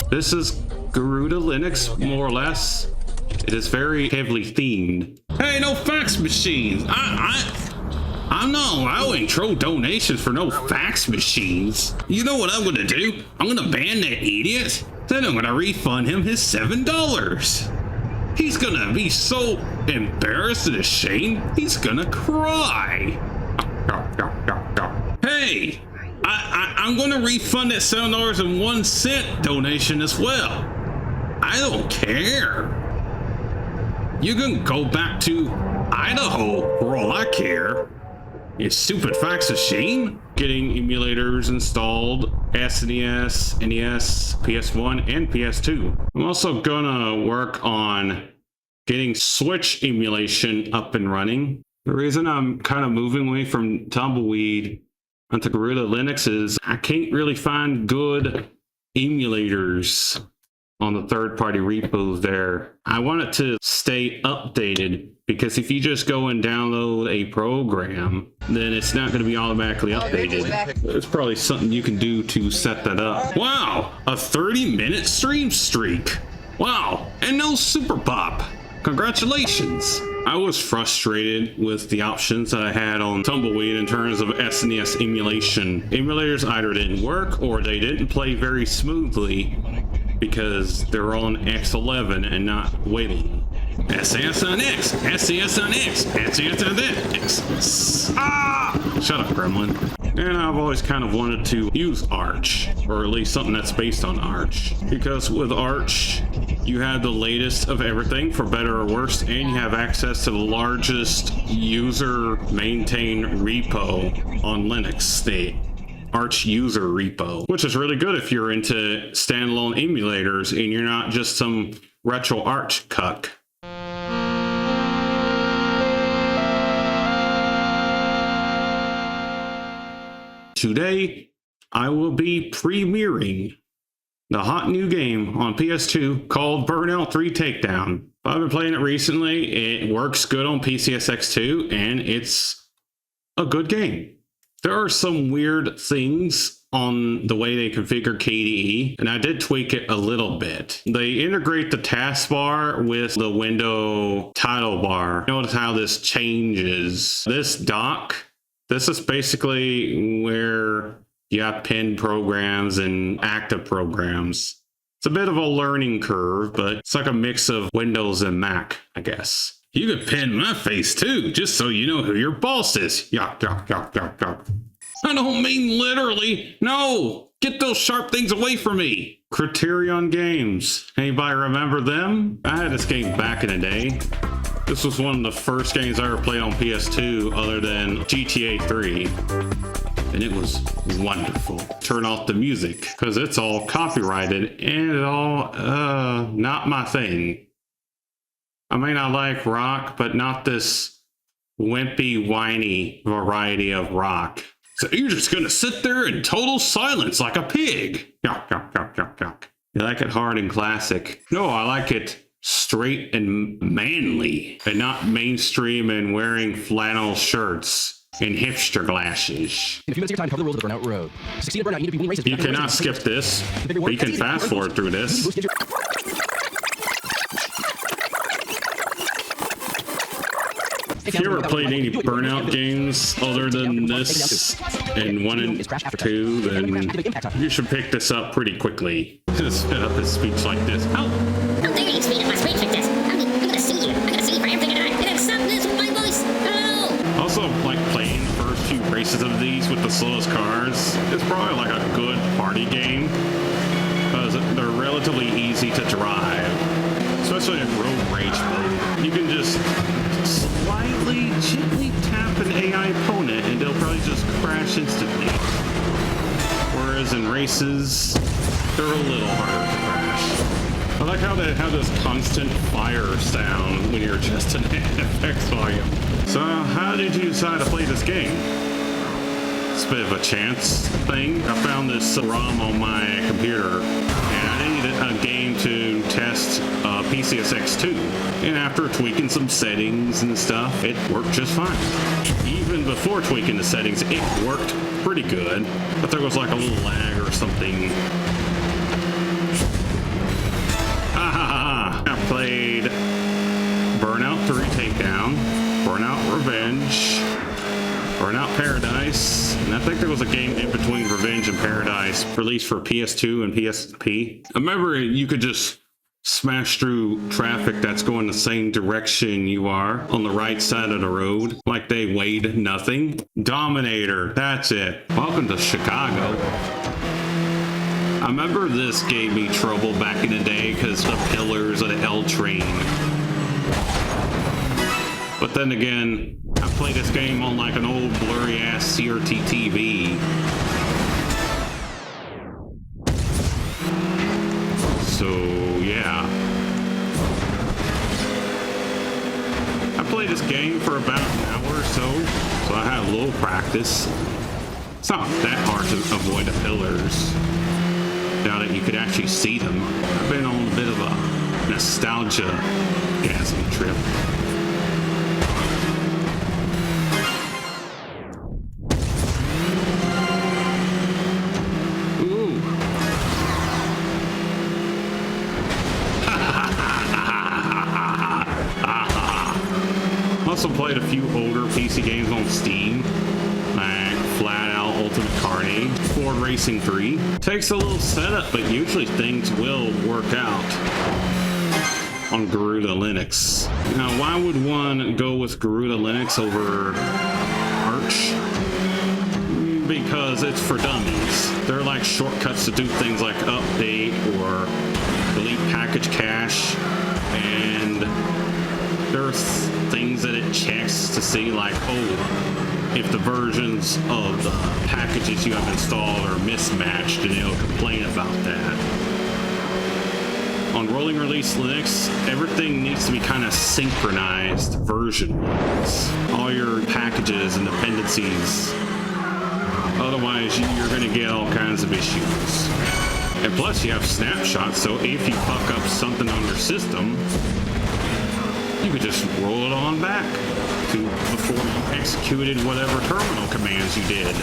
This is Garuda Linux, more or less. It is very heavily themed. Hey, no fax machines. I'm not allowing troll donations for no fax machines. You know what I'm gonna do? I'm gonna ban that idiot. Then I'm gonna refund him his $7. He's gonna be so embarrassed and ashamed, he's gonna cry. Hey, I'm gonna refund that $7.01 donation as well. I don't care. You can go back to Idaho for all I care. You stupid fax machine. Getting emulators installed, SNES, NES, PS1, and PS2. I'm also gonna work on getting Switch emulation up and running. The reason I'm kind of moving away from Tumbleweed onto Garuda Linux is I can't really find good emulators on the third-party repos there. I want it to stay updated, because if you just go and download a program, then it's not going to be automatically updated. There's probably something you can do to set that up. Wow, a 30-minute stream streak. Wow, and no Super Pop. Congratulations. I was frustrated with the options that I had on Tumbleweed in terms of SNES emulation. Emulators either didn't work or they didn't play very smoothly because they're on X11 and not Wayland. SES on X, SES on X, SES on X. Ah! Shut up, Gremlin. And I've always kind of wanted to use Arch, or at least something that's based on Arch. Because with Arch, you have the latest of everything, for better or worse, and you have access to the largest user-maintained repo on Linux, the Arch user repo, which is really good if you're into standalone emulators and you're not just some retro Arch cuck. Today, I will be premiering the hot new game on PS2 called Burnout 3 Takedown. I've been playing it recently. It works good on PCSX2, and it's a good game. There are some weird things on the way they configure KDE, and I did tweak it a little bit. They integrate the taskbar with the window title bar. Notice how this changes. This dock, this is basically where you have pinned programs and active programs. It's a bit of a learning curve, but it's like a mix of Windows and Mac, I guess. You could pin my face too, just so you know who your boss is. Yuck, yuck, yuck, yuck, yuck. I don't mean literally. No, get those sharp things away from me. Criterion Games. Anybody remember them? I had this game back in the day. This was one of the first games I ever played on PS2 other than GTA 3. And it was wonderful. Turn off the music because it's all copyrighted and it all, not my thing. I may not like rock, but not this wimpy, whiny variety of rock. So you're just gonna sit there in total silence like a pig. Yuck, yuck, yuck, yuck, yuck. You like it hard and classic. No, I like it straight and manly, and not mainstream and wearing flannel shirts and hipster glasses. In a few minutes of your time, cover the rules of the Burnout Road. To succeed in Burnout, you need to be winning races. You cannot skip this, but you can fast forward through this. If you ever played any Burnout games other than this and 1 and 2, then you should pick this up pretty quickly. Just set up his speech like this. How dare you speed up my speech like this? I'm gonna sue you. I'm gonna sue you for everything I did. And stop this with my voice. No! Also, like playing the first few races of these with the slowest cars, it's probably like a good party game because they're relatively easy to drive, especially in road rage mode. You can just slightly, gently tap an AI opponent and they'll probably just crash instantly. Whereas in races, they're a little harder to crash. I like how they have this constant fire sound when you're adjusting FX volume. So how did you decide to play this game? It's a bit of a chance thing. I found this ROM on my computer and I needed a game to test PCSX2. And after tweaking some settings and stuff, it worked just fine. Even before tweaking the settings, it worked pretty good. But there was like a little lag or something. played Burnout 3 Takedown, Burnout Revenge, Burnout Paradise, and I think there was a game in between Revenge and Paradise released for PS2 and PSP. I remember you could just smash through traffic that's going the same direction you are on the right side of the road, like they weighed nothing. Dominator, that's it. Welcome to Chicago. I remember this gave me trouble back in the day because the pillars of the L train. But then again, I played this game on like an old blurry ass CRT TV. So yeah. I played this game for about an hour or so I had a little practice. It's not that hard to avoid the pillars. Now that you could actually see them. I've been on a bit of a nostalgia-gasm trip. Ooh. Also played a few older PC games on Steam. Like Flat Out Ultimate Carnage, Ford Racing 3. Takes a little setup, but usually things will work out on Garuda Linux. Now, why would one go with Garuda Linux over Arch? Because it's for dummies. They're like shortcuts to do things like update or delete package cache, and there's things that it checks to see like, oh, if the versions of the packages you have installed are mismatched, and it'll complain about that. On rolling release Linux, everything needs to be kind of synchronized version-wise. All your packages and dependencies. Otherwise, you're going to get all kinds of issues. And plus, you have snapshots, so if you fuck up something on your system, you could just roll it on back to before you executed whatever terminal commands you did.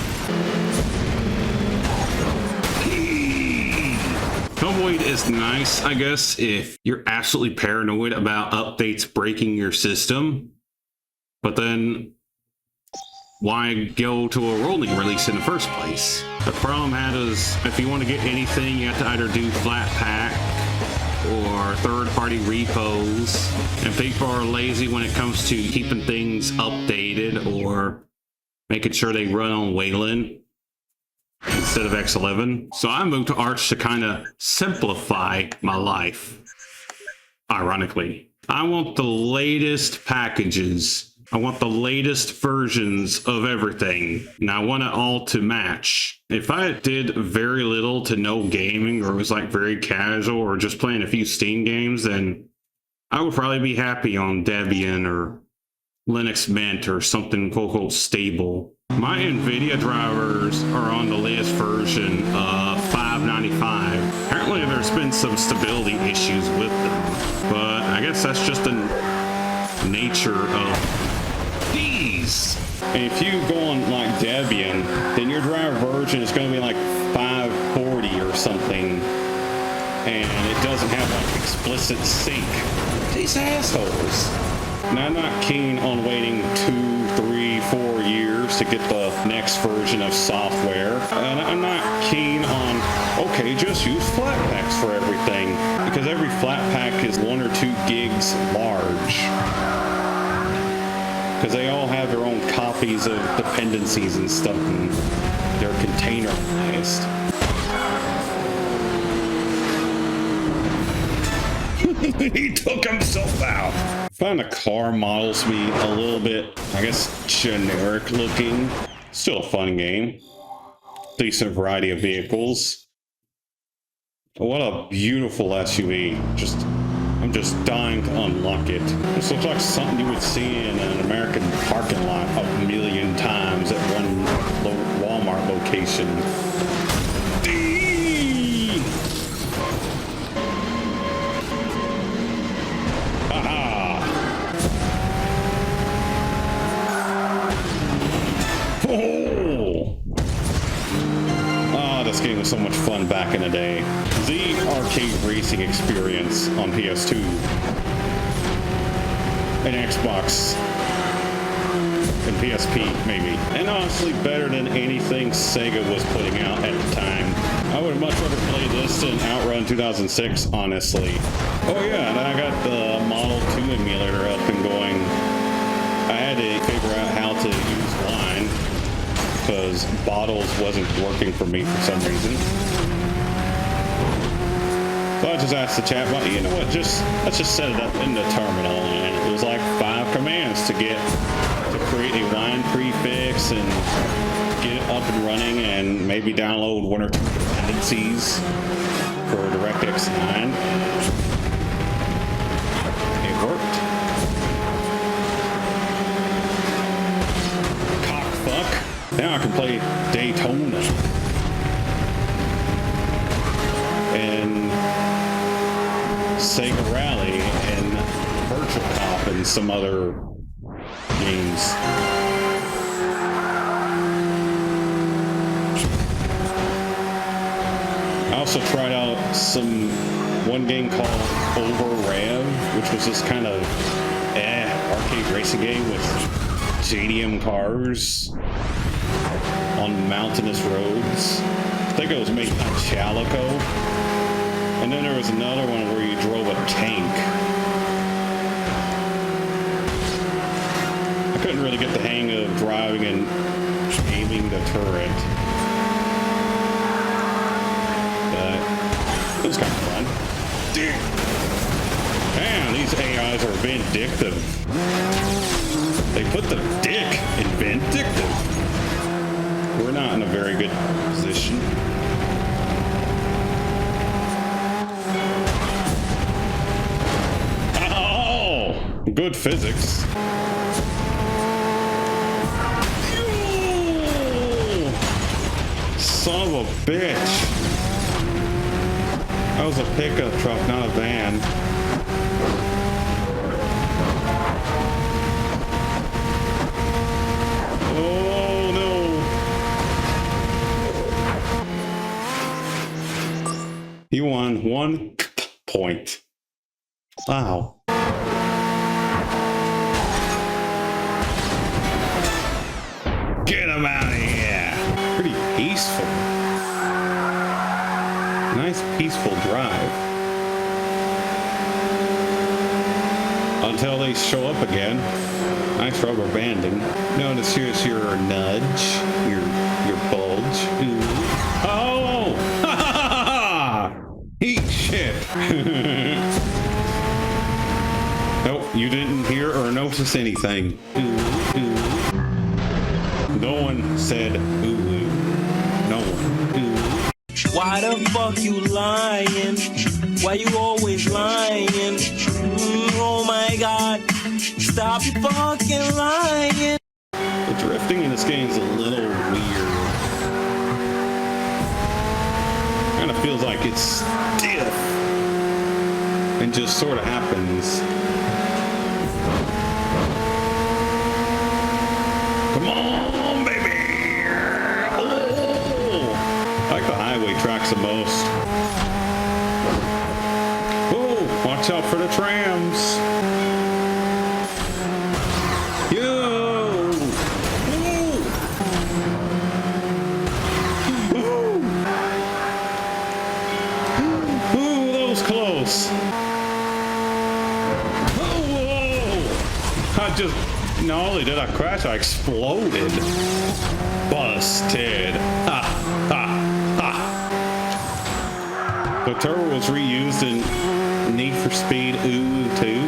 Tumbleweed is nice, I guess, if you're absolutely paranoid about updates breaking your system. But then, why go to a rolling release in the first place? The problem had is, if you want to get anything, you have to either do Flatpak or third-party repos, and people are lazy when it comes to keeping things updated or making sure they run on Wayland instead of X11. So I moved to Arch to kind of simplify my life. Ironically, I want the latest packages. I want the latest versions of everything, and I want it all to match. If I did very little to no gaming, or was like very casual, or just playing a few Steam games, then I would probably be happy on Debian or Linux Mint or something quote-unquote stable. My NVIDIA drivers are on the latest version of 595. Apparently there's been some stability issues with them, but I guess that's just the nature of these. And if you go on like Debian, then your driver version is going to be like 540 or something, and it doesn't have like explicit sync. These assholes. Now, I'm not keen on waiting 2, 3, 4 years to get the next version of software, and I'm not keen on, okay, just use Flatpaks for everything, because every Flatpak is 1 or 2 gigs large. Because they all have their own copies of dependencies and stuff, and they're containerized. He took himself out. I find the car models to be a little bit, I guess, generic looking. Still a fun game. Decent variety of vehicles. What a beautiful SUV. I'm just dying to unlock it. This looks like something you would see in an American parking lot a million times at one Walmart location. Aha! Oh! Ah, the this game was so much fun back in the day. The arcade racing experience on PS2 and Xbox and PSP, maybe. And honestly, better than anything Sega was putting out at the time. I would much rather play this than Outrun 2006, honestly. Oh yeah, and I got the Model 2 emulator up and going. I had to figure out how to use line because bottles wasn't working for me for some reason. So I just asked the chat bot, you know what, let's just set it up in the terminal, and it was like 5 commands to create a line prefix and get it up and running, and maybe download 1 or 2 dependencies for DirectX 9. It worked. Cockfuck. Now I can play Daytona and Sega Rally and Virtual Cop and some other games. I also tried out one game called Over Rev, which was this kind of arcade racing game with JDM cars on mountainous roads. I think it was made by Chalico. And then there was another one where you drove a tank. I couldn't really get the hang of driving and aiming the turret. But it was kind of fun. Man, these AIs are vindictive. They put the dick in vindictive. We're not in a very good position. Oh, good physics. Son of a bitch. That was a pickup truck, not a van. Oh no. He won 1 point. Wow. Get him out of here. Pretty peaceful. Nice peaceful drive. Until they show up again. Nice rubber banding. Notice here's your nudge, your bulge. Ooh. Oh! Ha ha ha ha! Eat shit. Nope, you didn't hear or notice anything. Ooh, ooh. No one said ooh. No one. Ooh. Why the fuck you lying? Why you always lying? Oh my god. Stop you fucking lying. The drifting in this game is a little weird. Kind of feels like it's stiff. And just sort of happens. Come on, baby! Oh! I like the highway tracks the most. Oh, watch out for the trams. Yo! Ooh! Ooh! Ooh, that was close. Oh! I just... Not only did I crash, I exploded. Busted. Ha, ha, ha. The turbo was reused in Need for Speed Ooh 2.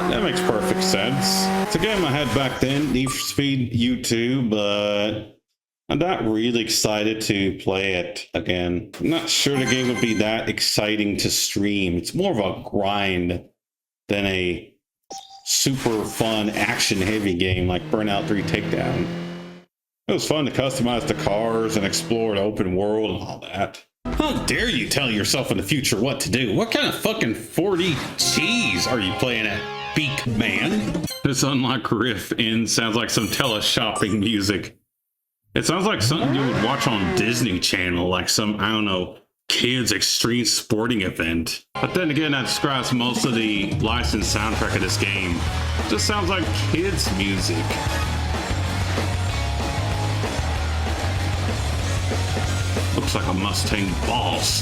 That makes perfect sense. It's a game I had back then, Need for Speed U2, but I'm not really excited to play it again. I'm not sure the game would be that exciting to stream. It's more of a grind than a super fun action heavy game like Burnout 3 Takedown. It was fun to customize the cars and explore the open world and all that. How dare you tell yourself in the future what to do? What kind of fucking 4D cheese are you playing at, Beak Man? This unlock riff in sounds like some teleshopping music. It sounds like something you would watch on Disney Channel, like some, I don't know, kids extreme sporting event. But then again, that describes most of the licensed soundtrack of this game. It just sounds like kids' music. Looks like a Mustang Boss.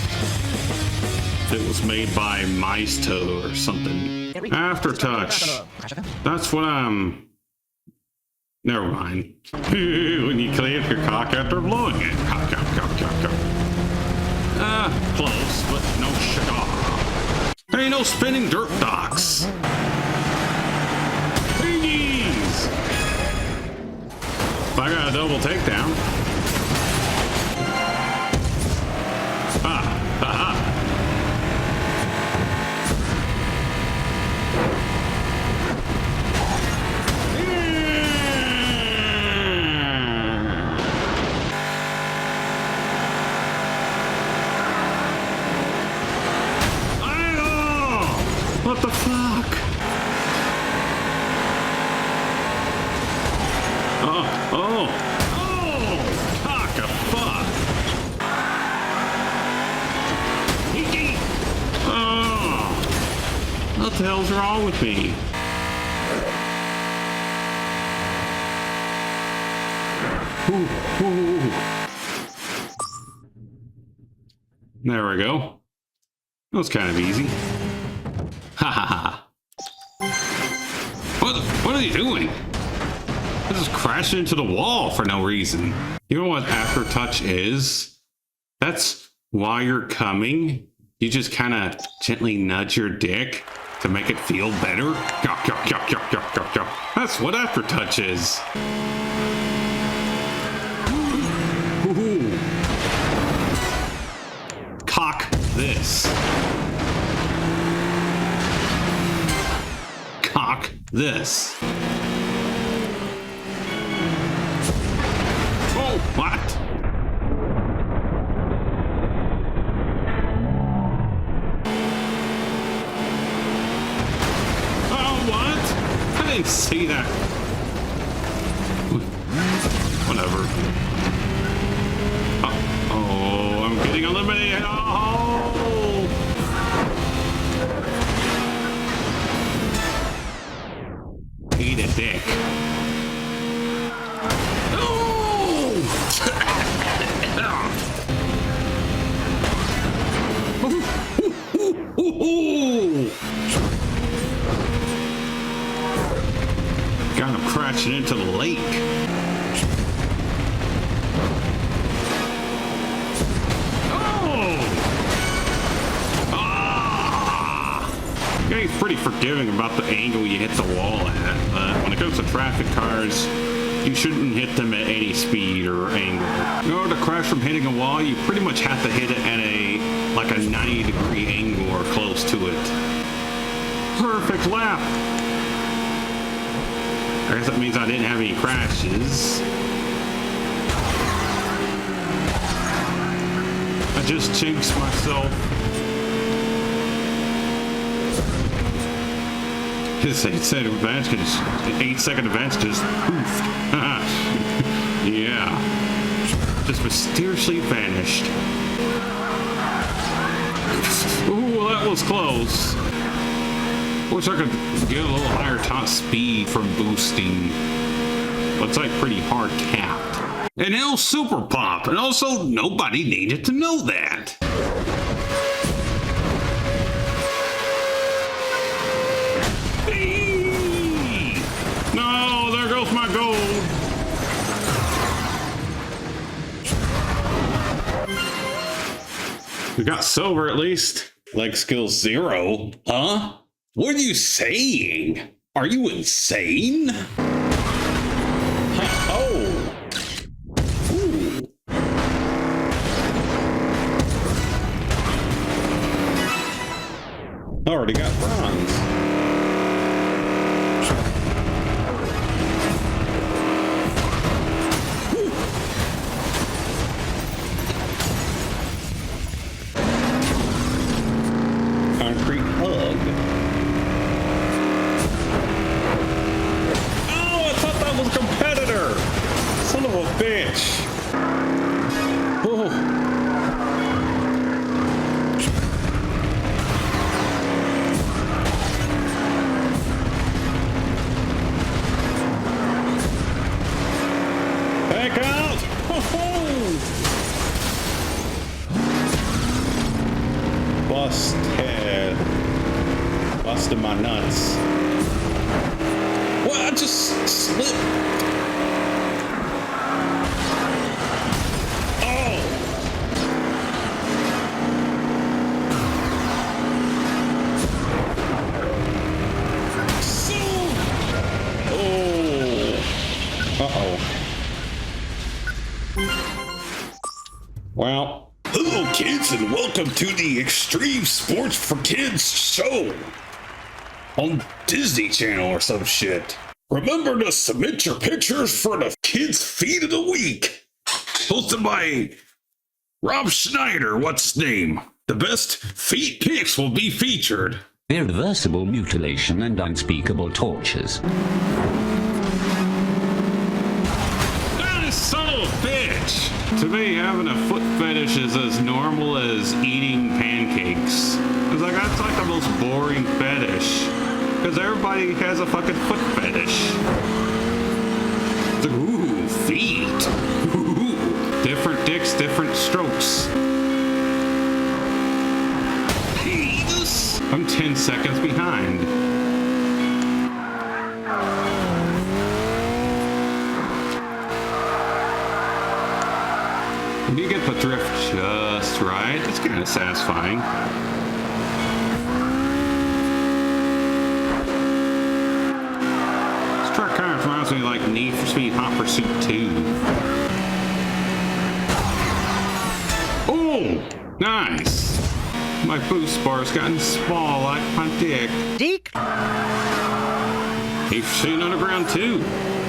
It was made by Maisto or something. Aftertouch. That's what I'm... Never mind. When you clean your cock after blowing it. Cock. Close, but no cigar. There ain't no spinning dirt docks. Jeez. If I got a double takedown. What the fuck? Oh, cock a fuck. Oh, what the hell's wrong with me? Ooh. There we go. That was kind of easy. Ha ha ha. What are you doing? I just crashed into the wall for no reason. You know what aftertouch is? That's while you're coming, you just kind of gently nudge your dick to make it feel better. That's what aftertouch is. Ooh. Cock this. Cock this. Oh, what? Oh, what? I didn't see that. Whatever. Oh, I'm getting eliminated. Oh. Eat a dick. Got him crashing into the lake. He's pretty forgiving about the angle you hit the wall at, but when it comes to traffic cars, you shouldn't hit them at any speed or angle. In order to crash from hitting a wall, you pretty much have to hit it at a 90-degree angle or close to it. Perfect lap. I guess that means I didn't have any crashes. I just jinxed myself. His 8-second advantage just poofed. Yeah. Just mysteriously vanished. Ooh, that was close. Wish I could get a little higher top speed from boosting. But it's like pretty hard capped. And it was super pop. And also, nobody needed to know that. No, there goes my gold. We got silver at least. Leg skill 0. Huh? What are you saying? Are you insane? Oh. Ooh. Already got bronze. Concrete hug. Oh, I thought that was a competitor. Son of a bitch. bust head. Busted my nuts. What? I just slipped. Oh! Uh-oh. Well, hello kids and welcome to the Extreme Sports for Kids show on Disney Channel or some shit. Remember to submit your pictures for the Kids Feed of the Week. Hosted by Rob Schneider, what's his name? The best feet pics will be featured. Irreversible mutilation and unspeakable tortures. Son of a bitch! To me, having a foot fetish is as normal as eating pancakes. It's like, that's like the most boring fetish. Because everybody has a fucking foot fetish. It's like, ooh, feet. Ooh. Different dicks, different strokes. Jesus! I'm 10 seconds behind. When you get the drift just right, it's kind of satisfying. This truck kind of reminds me of like Need for Speed Hot Pursuit 2. Oh, nice. My boost bar's gotten small like my dick. Dick? Need for Speed Underground 2.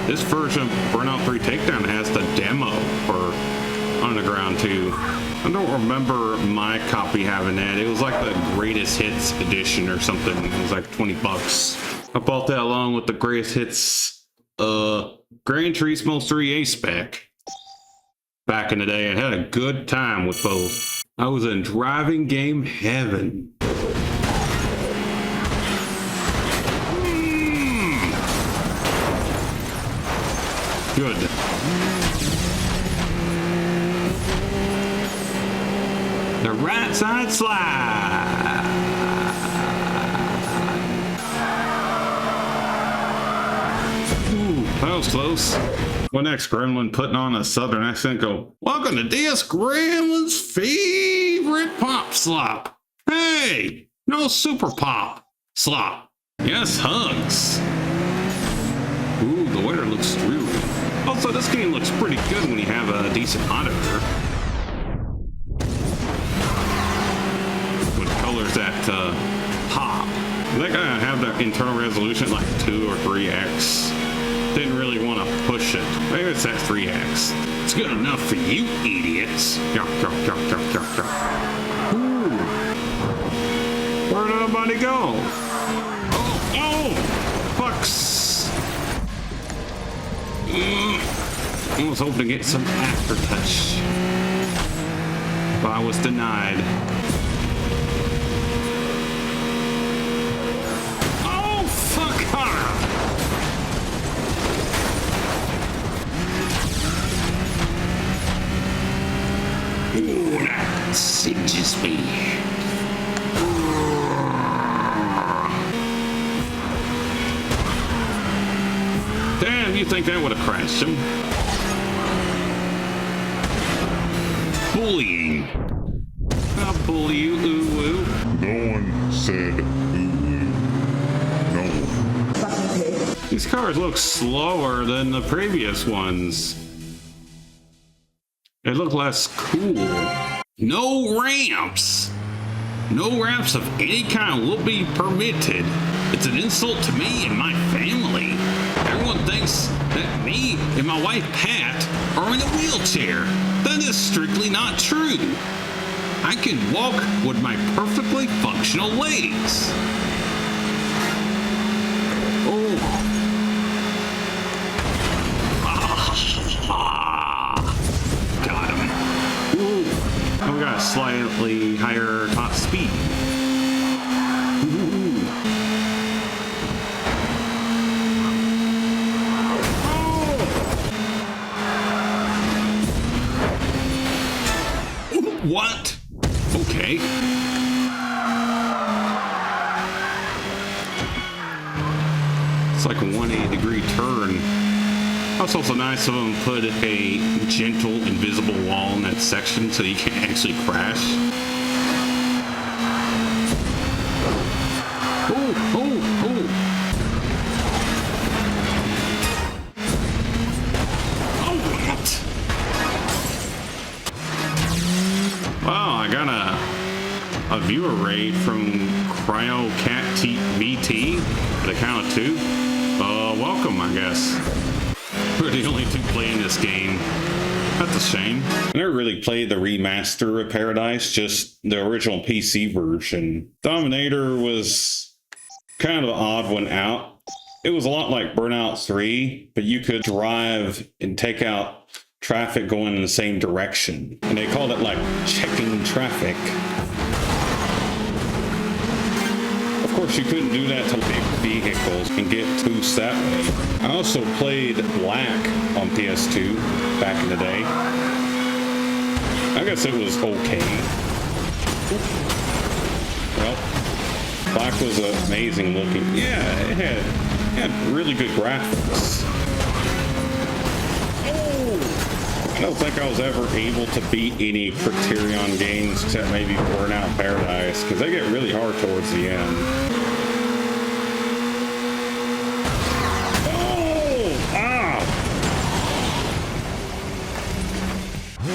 This version of Burnout 3 Takedown has the demo for Underground 2. I don't remember my copy having that. It was like the Greatest Hits edition or something. It was like $20. I bought that along with the Greatest Hits Gran Turismo 3 spec. Back in the day, I had a good time with both. I was in driving game heaven. Good. The right side slide. Ooh, that was close. What next, Gremlin putting on a southern accent go, welcome to DS Gremlin's favorite pop slop. Hey, no super pop slop. Yes, hugs. Ooh, the weather looks dreary. Also, this game looks pretty good when you have a decent monitor. Colors that pop. They gotta have that internal resolution like 2 or 3x. Didn't really want to push it. Maybe it's at 3x. It's good enough for you idiots. Yuck, yuck, yuck, yuck, yuck, yuck. Ooh. Where'd everybody go? Oh, fucks. I was hoping to get some aftertouch, but I was denied. Ooh, that singes me. Damn, you think that would have crashed him? Bullying. I'll bully you, ooh-woo. No one said ooh-woo. No one. These cars look slower than the previous ones. They look less cool. No ramps. No ramps of any kind will be permitted. It's an insult to me and my family. Everyone thinks that me and my wife Pat are in a wheelchair. That is strictly not true. I can walk with my perfectly functional legs. Oh. Got him. Ooh. Oh, we got a slightly higher top speed. Ooh. Oh. What? Okay. It's like a 180-degree turn. That's also nice of them to put a gentle, invisible wall in that section so you can't actually crash. Oh, oh, oh. Oh, what? Wow, I got a viewer raid from Cryo Cat VT at a count of 2. Welcome, I guess. We're the only two playing this game. That's a shame. I never really played the remaster of Paradise, just the original PC version. Dominator was kind of an odd one out. It was a lot like Burnout 3, but you could drive and take out traffic going in the same direction. And they called it like checking traffic. Of course, you couldn't do that to big vehicles and get boosts that way. I also played Black on PS2 back in the day. I guess it was okay. Well, Black was amazing looking. Yeah, it had really good graphics. Oh, I don't think I was ever able to beat any Criterion games except maybe Burnout Paradise, because they get really hard towards the end.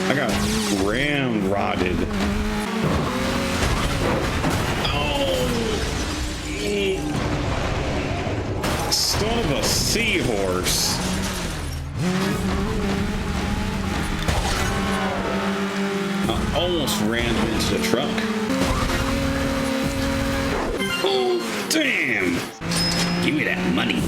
I got ramrodded. Oh! Son of a seahorse. I almost ran into the truck. Oh, damn! Give me that money.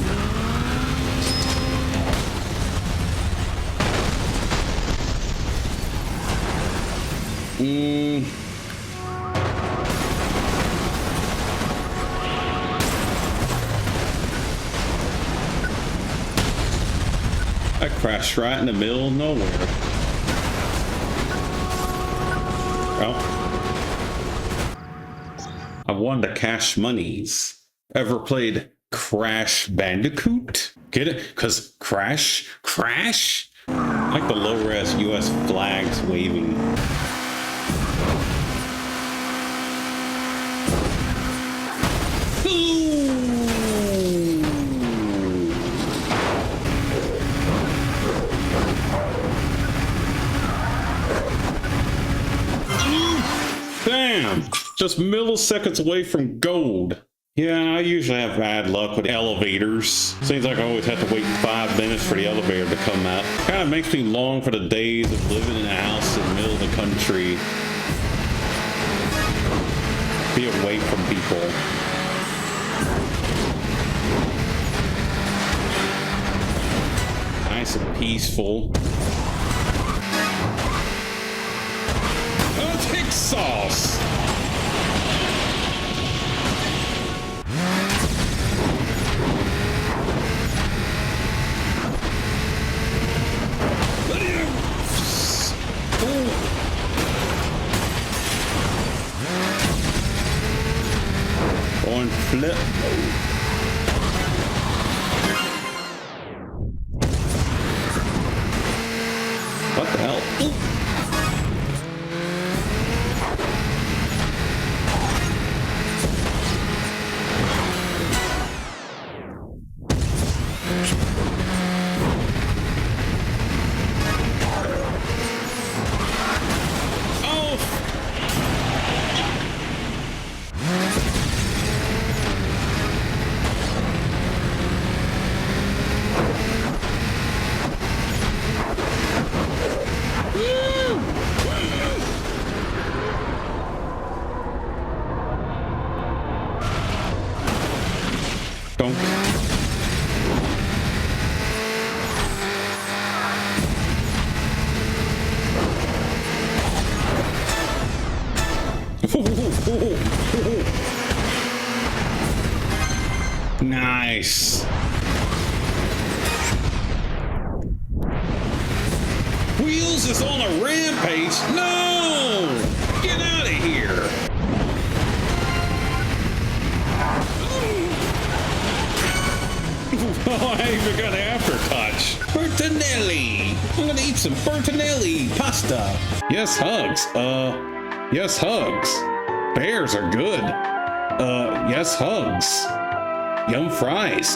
I crashed right in the middle of nowhere. Well, I won the cash monies. Ever played Crash Bandicoot? Get it? Because crash? I like the low-res US flags waving. Damn! Just milliseconds away from gold. Yeah, I usually have bad luck with elevators. Seems like I always have to wait 5 minutes for the elevator to come out. Kind of makes me long for the days of living in a house in the middle of the country. Be away from people. Nice and peaceful. Oh, take sauce! On flip mode. What the hell? Ooh. Don't. Nice. Wheels is on a rampage. No! Get out of here. I even got aftertouch. Bertinelli. I'm gonna eat some Bertinelli pasta. Yes, hugs. Yes, hugs. Bears are good. Yes, hugs. Yum fries.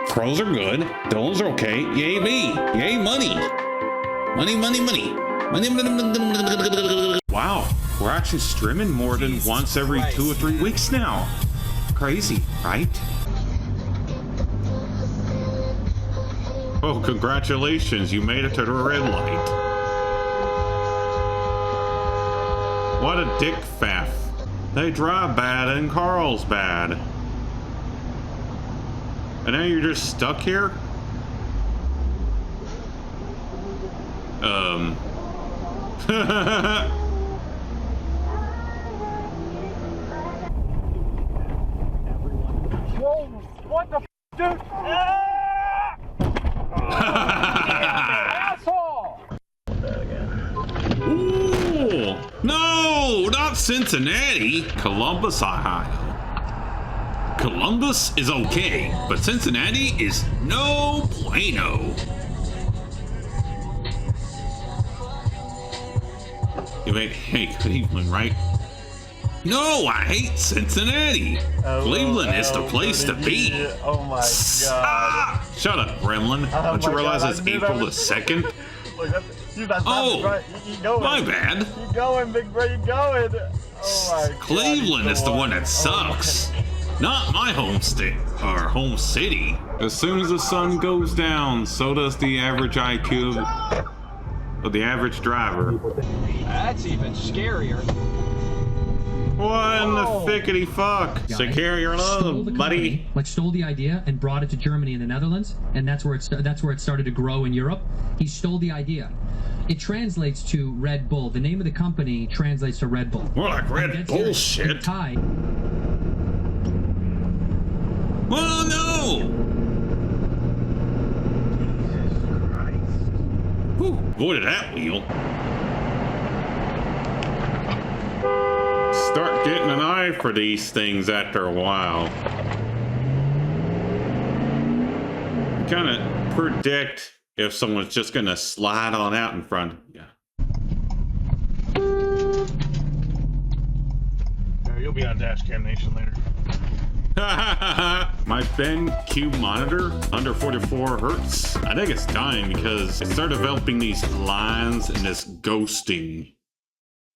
Crows are good. Donuts are okay. Yay me. Yay money. Money, money, money. Money, money, money, money. Wow, we're actually streaming more than once every 2 or 3 weeks now. Crazy, right? Oh, congratulations, you made it to the red light. What a dick faff. They drive bad and Carlsbad. And now you're just stuck here? What the f, dude? Asshole! Ooh, no, not Cincinnati. Columbus, Ohio. Columbus is okay, but Cincinnati is no bueno. You hate Cleveland, right? No, I hate Cincinnati. Cleveland is the place to be. Oh my god. Ah! Shut up, Gremlin. Don't you realize it's April the 2nd? Oh, my bad. You going, big bro, you going. Oh my god. Cleveland is the one that sucks. Not my home state, or home city. As soon as the sun goes down, so does the average IQ of the average driver. That's even scarier. What in the fickety fuck? Secure your Stole the love, buddy. company, like stole the idea and brought it to Germany and the Netherlands, and that's where it started to grow in Europe. He stole the idea. It translates to Red Bull. The name of the company translates to Red Bull. More like Red Bull shit. Thai. Oh no! Whew, avoided that wheel. Start getting an eye for these things after a while. Kind of predict if someone's just gonna slide on out in front of you. Yeah, you'll be on Dash Cam Nation later. My BenQ monitor under 44 hertz. I think it's dying because it started developing these lines and this ghosting.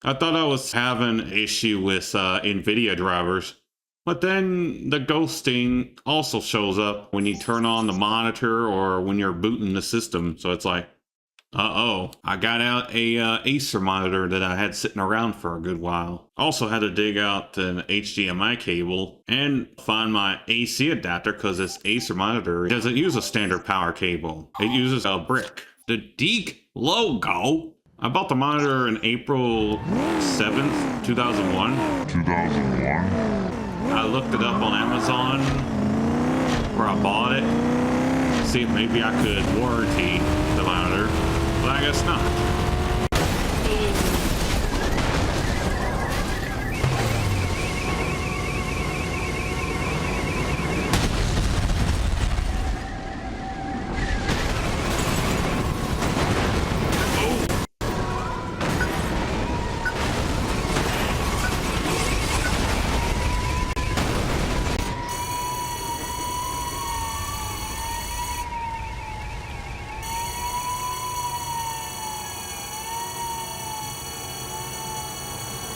I thought I was having an issue with NVIDIA drivers, but then the ghosting also shows up when you turn on the monitor or when you're booting the system. So it's like, uh-oh, I got out a Acer monitor that I had sitting around for a good while. Also had to dig out an HDMI cable and find my AC adapter because this Acer monitor doesn't use a standard power cable. It uses a brick. The DEEK logo. I bought the monitor in April 7th, 2001. I looked it up on Amazon where I bought it. See if maybe I could warranty the monitor. But I guess not.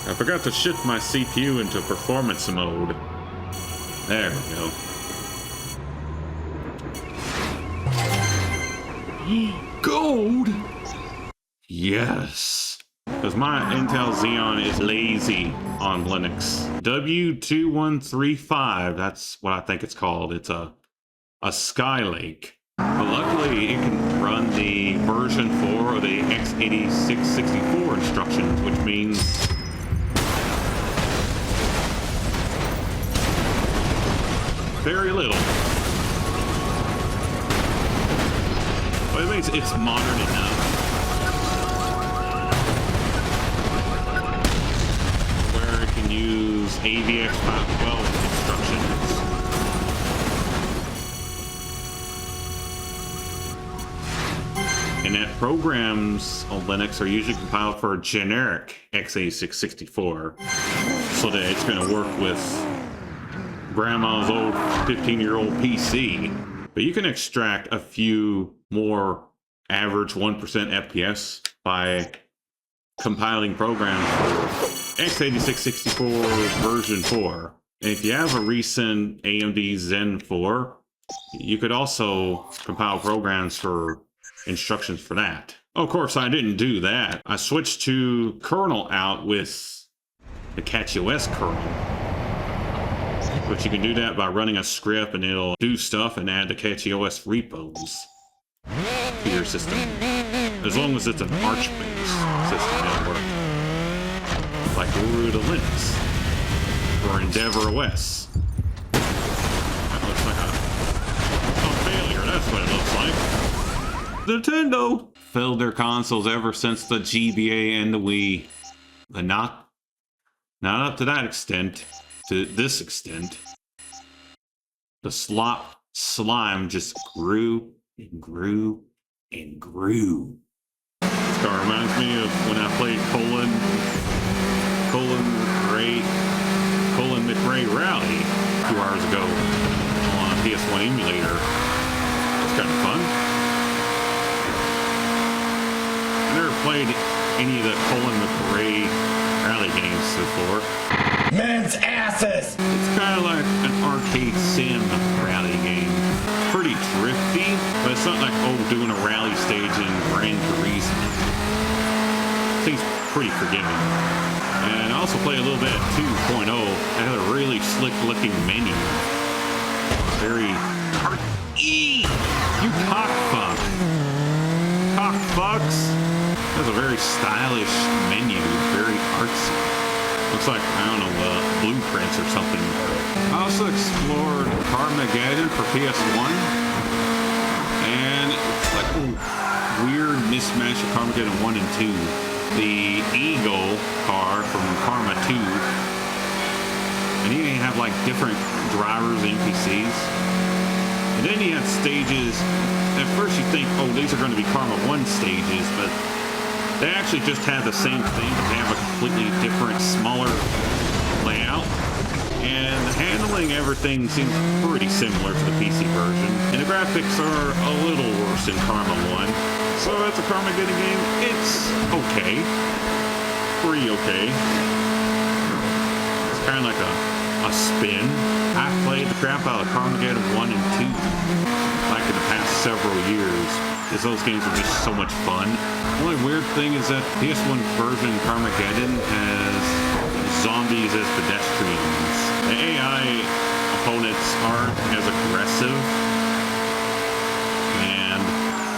I forgot to shift my CPU into performance mode. There we go. Gold! Yes! Because my Intel Xeon is lazy on Linux. W2135, that's what I think it's called. It's a Skylake. But luckily, it can run the version 4 of the x86-64 instructions, which means very little. But it makes it's modern enough where it can use AVX 512 instructions. programs on Linux are usually compiled for a generic x86-64, so that it's going to work with grandma's old 15-year-old PC. But you can extract a few more average 1% FPS by compiling programs for x86-64 version 4. And if you have a recent AMD Zen 4, you could also compile programs for instructions for that. Of course, I didn't do that. I switched to kernel out with the CatchOS kernel. But you can do that by running a script and it'll do stuff and add the CatchOS repos to your system. As long as it's an Arch-based system, it'll work. Like Uru to Linux or Endeavor OS. That looks like a failure. That's what it looks like. Nintendo failed their consoles ever since the GBA and the Wii, but not up to that extent. To this extent, the slime just grew and grew and grew. This car reminds me of when I played Colin McRae Rally 2 hours ago on a PS1 emulator. It's kind of fun. I never played any of the Colin McRae Rally games before. Men's asses! It's kind of like an arcade sim rally game. Pretty drifty, but it's not like, oh, doing a rally stage in Gran Turismo. Seems pretty forgiving. And I also play a little bit at 2.0. It had a really slick-looking menu. Very you cockfuck. Cockfucks. That's a very stylish menu, very artsy. Looks like, I don't know, blueprints or something. I also explored Carmageddon for PS1. And it's like a weird mismatch of Carmageddon 1 and 2. The Eagle car from Karma 2. And you have like different drivers and NPCs. And then you have stages. At first you think, oh, these are going to be Karma 1 stages, but they actually just have the same thing, but they have a completely different, smaller layout. And the handling, everything seems pretty similar to the PC version. And the graphics are a little worse than Karma 1. So as a Carmageddon game, it's okay. Pretty okay. It's kind of like a spin. I've played the crap out of Carmageddon 1 and 2 like in the past several years, because those games are just so much fun. The only weird thing is that PS1 version Carmageddon has zombies as pedestrians. The AI opponents aren't as aggressive, and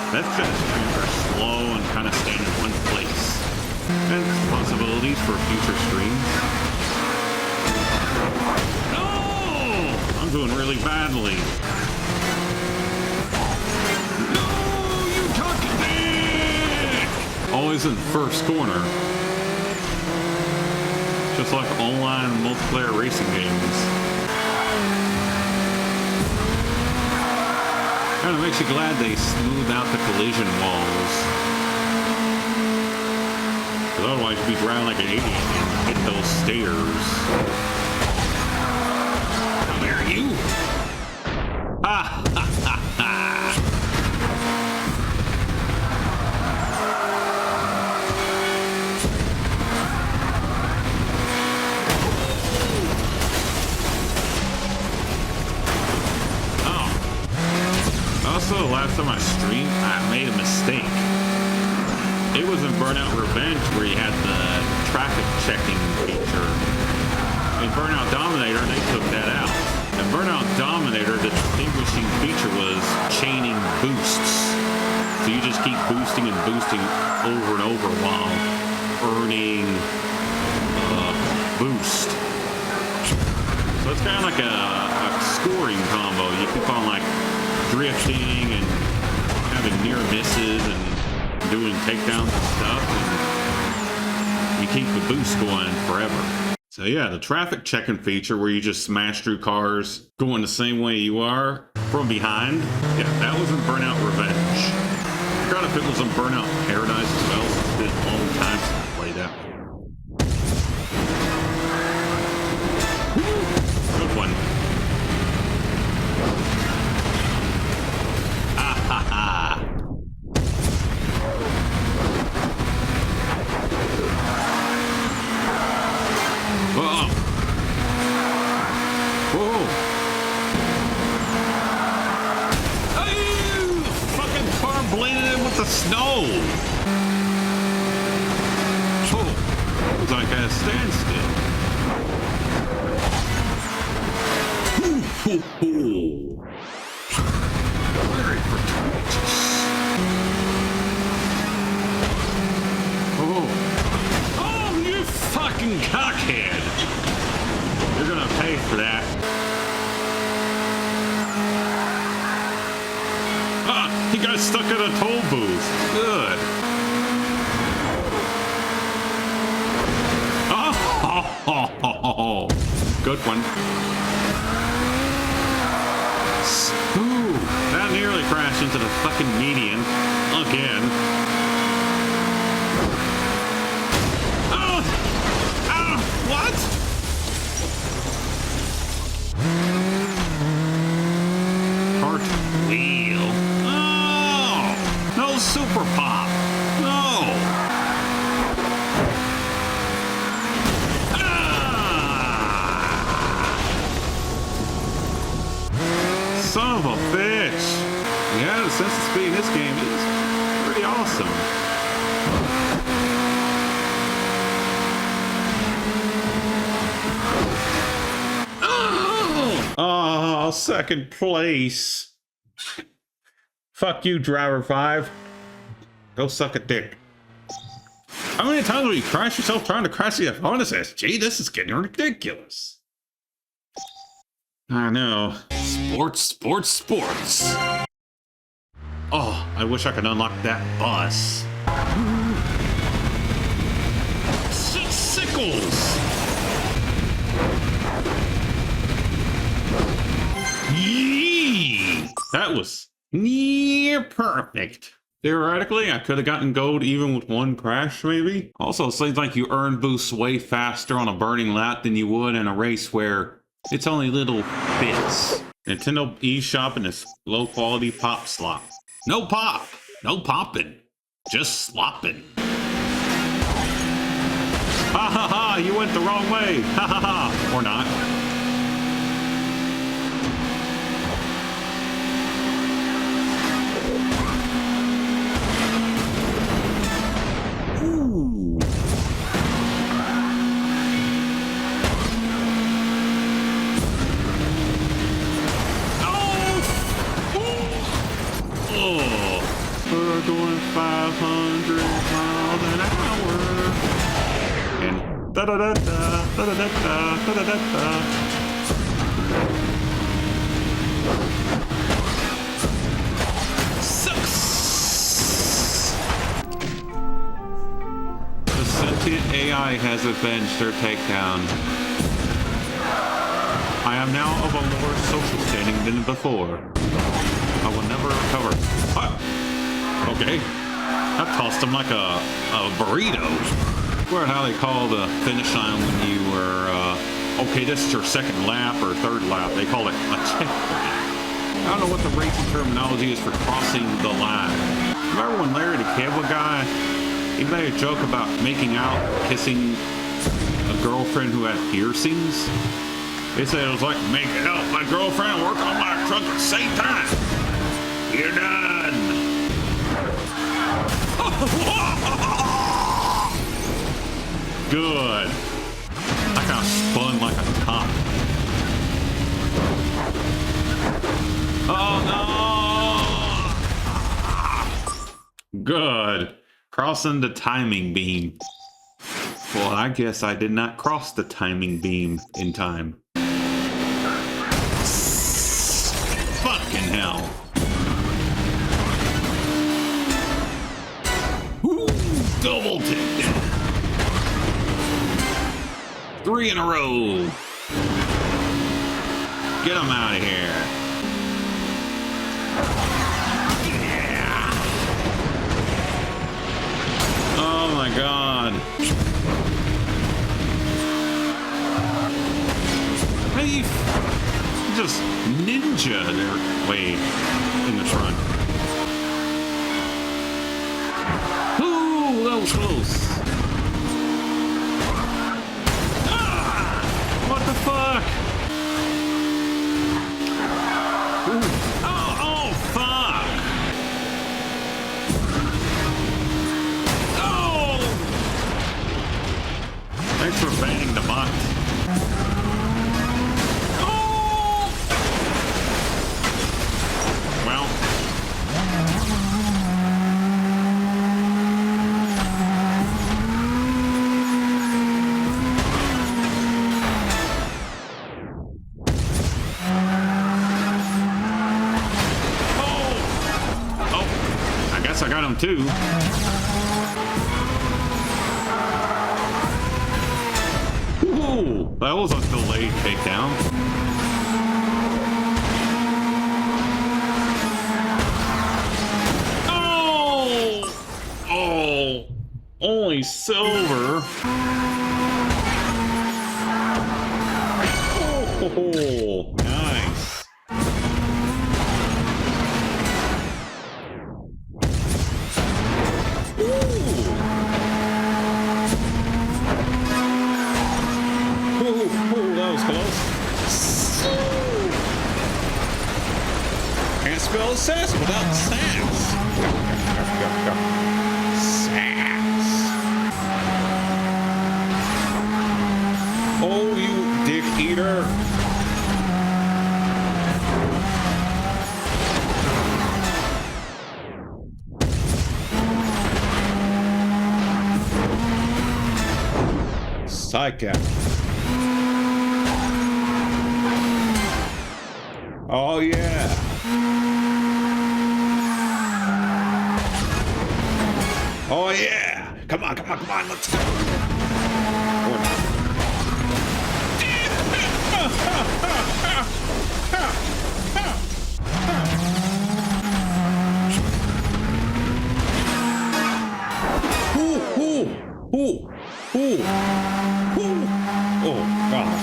that's just they're slow and kind of stand in one place. And possibilities for future streams. No! I'm doing really badly. No, you talking dick! Always in first corner. Just like online multiplayer racing games. Kind of makes you glad they smooth out the collision walls. Because otherwise you'd be driving like an idiot and hit those stairs. Come here, you! Ha ha ha ha! Also, the last time I streamed, I made a mistake. It was in Burnout Revenge where you had the traffic checking feature. In Burnout Dominator, they took that out. In Burnout Dominator, the distinguishing feature was chaining boosts. So you just keep boosting and boosting over and over while earning boost. So it's kind of like a scoring combo. You keep on like drifting and having near misses and doing takedowns and stuff, and you keep the boost going forever. So yeah, the traffic checking feature where you just smash through cars going the same way you are from behind, yeah, that was in Burnout Revenge. forgot if it was on Burnout Paradise as well. It's been a long time since I played that. Good one. Ah ha ha. Whoa. Whoa. Hey, fucking car blended in with the snow. Oh, it was like at a standstill. Very fortuitous. Oh. Oh, you fucking cockhead. You're gonna pay for that. Ah, he got stuck in a toll booth. Good. Oh, good one. Ooh, that nearly crashed into the fucking median again. Oh, oh, what? Cartwheel. Oh, no super pop. No. Son of a bitch! Yeah, the sense of speed in this game is pretty awesome. Oh, second place. Fuck you, Driver 5. Go suck a dick. How many times will you crash yourself trying to crash the Honda SG? This is getting ridiculous. I know. Sports, sports, sports. Oh, I wish I could unlock that bus. Sickles! Yee! That was near perfect. Theoretically, I could have gotten gold even with one crash, maybe. Also, it seems like you earn boosts way faster on a burning lap than you would in a race where it's only little bits. Nintendo eShop and this low quality pop slop. No pop, no popping, just slopping. Ha ha ha, you went the wrong way. Ha ha ha, or not. Ooh. We're going 500 miles an hour. And da da da da da da da da da da da. Sucks. The sentient AI has avenged their takedown. I am now of a lower social standing than before. I will never recover. Okay. I tossed him like a burrito. Or how they call the finish line when you were, okay, this is your second lap or third lap. They call it a checkpoint. I don't know what the racing terminology is for crossing the line. Remember when Larry the Cable Guy, he made a joke about making out, kissing a girlfriend who had piercings? They said it was like making out my girlfriend and work on my truck at the same time. You're done. Good. I got spun like a top. Oh no! Good. Crossing the timing beam. Well, I guess I did not cross the timing beam in time. Fucking hell. Ooh, double takedown. 3 in a row. Get him out of here. Yeah. Oh my god. How do you just ninja their way in the front? Ooh, that was close. Ah! What the fuck? Ooh. Oh, fuck! Oh! Thanks for banging the butt. Oh! Well. I got him too. Ooh, that was a delayed takedown. Oh! Oh! Only silver. Oh, nice. Can't spell sass without sass. Sass. Oh, you dick eater. Psycho. Oh yeah. Oh yeah. Come on, let's go. Oh god.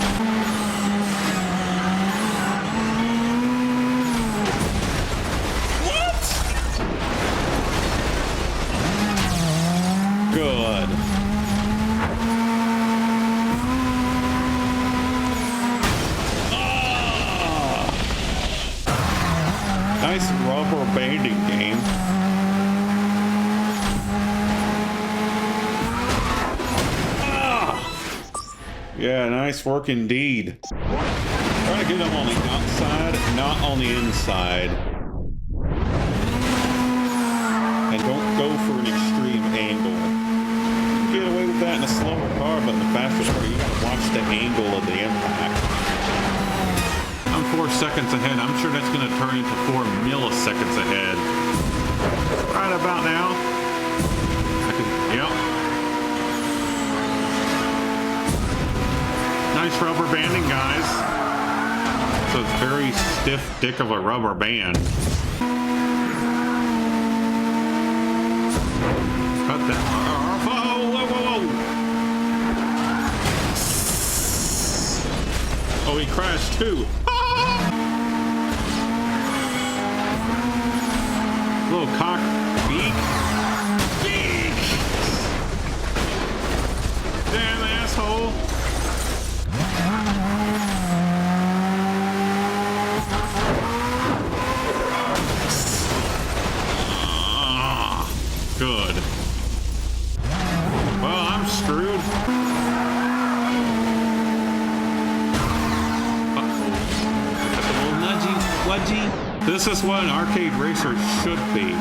Good. Ah! Nice rubber banding game. Ah! Yeah, nice work indeed. Try to get them on the outside, not on the inside. And don't go for an extreme angle. Get away with that in a slower car, but in the faster car, you gotta watch the angle of the impact. I'm 4 seconds ahead. I'm sure that's gonna turn into 4 milliseconds ahead. Right about now. Yep. Nice rubber banding, guys. So it's very stiff dick of a rubber band. Cut that. Oh, he crashed too. Little cock beak. Beak! Damn asshole. Good. Well, I'm screwed. This is what an arcade racer should be.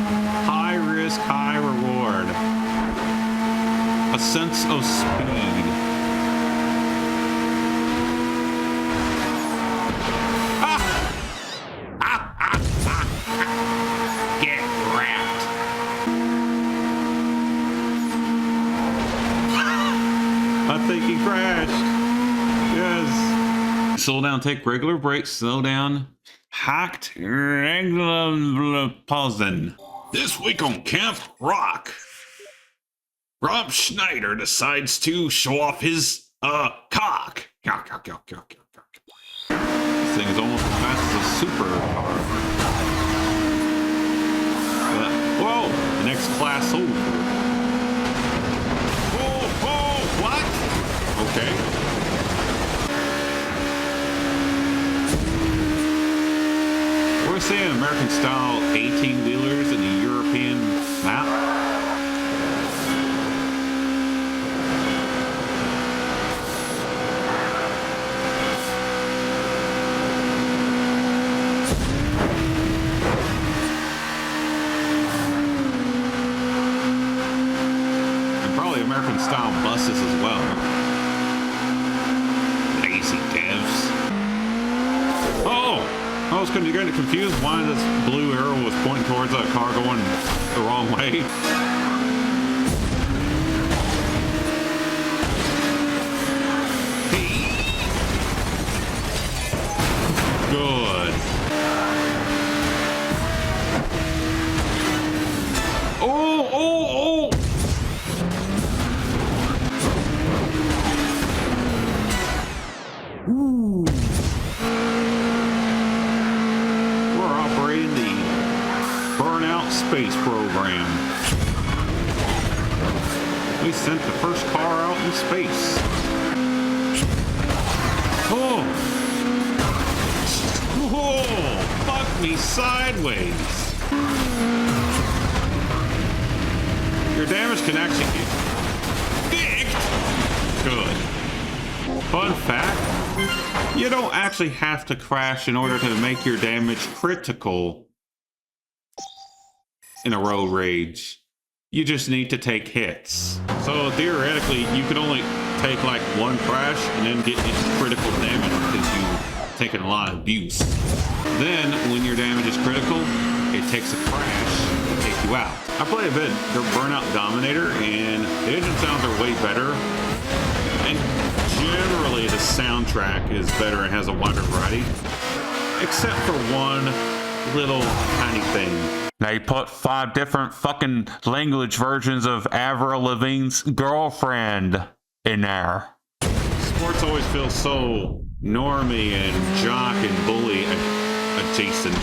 High risk, high reward. A sense of speed. Get wrapped. I think he crashed. Yes. Slow down, take regular brakes, slow down. Hacked regular pausen. This week on Camp Rock. Rob Schneider decides to show off his cock. This thing is almost as fast as a supercar. Whoa! The next class over. Whoa! What? Okay. We're seeing American style 18-wheelers in the European map. American style buses as well. Lazy devs. Oh! I was getting confused why this blue arrow was pointing towards a car going the wrong way. Good. Oh! Ooh. We're operating the Burnout Space program. We sent the first car out in space. Oh! Whoa! Fuck me sideways. Your damage can actually get fixed. Good. Fun fact, you don't actually have to crash in order to make your damage critical in a road rage. You just need to take hits. So theoretically, you could only take like one crash and then get into critical damage because you've taken a lot of abuse. Then, when your damage is critical, it takes a crash to take you out. I play a bit the Burnout Dominator, and the engine sounds are way better. And generally, the soundtrack is better and has a wider variety, except for one little tiny thing. They put 5 different fucking language versions of Avril Lavigne's Girlfriend in there. Sports always feel so normie and jock and bully adjacent.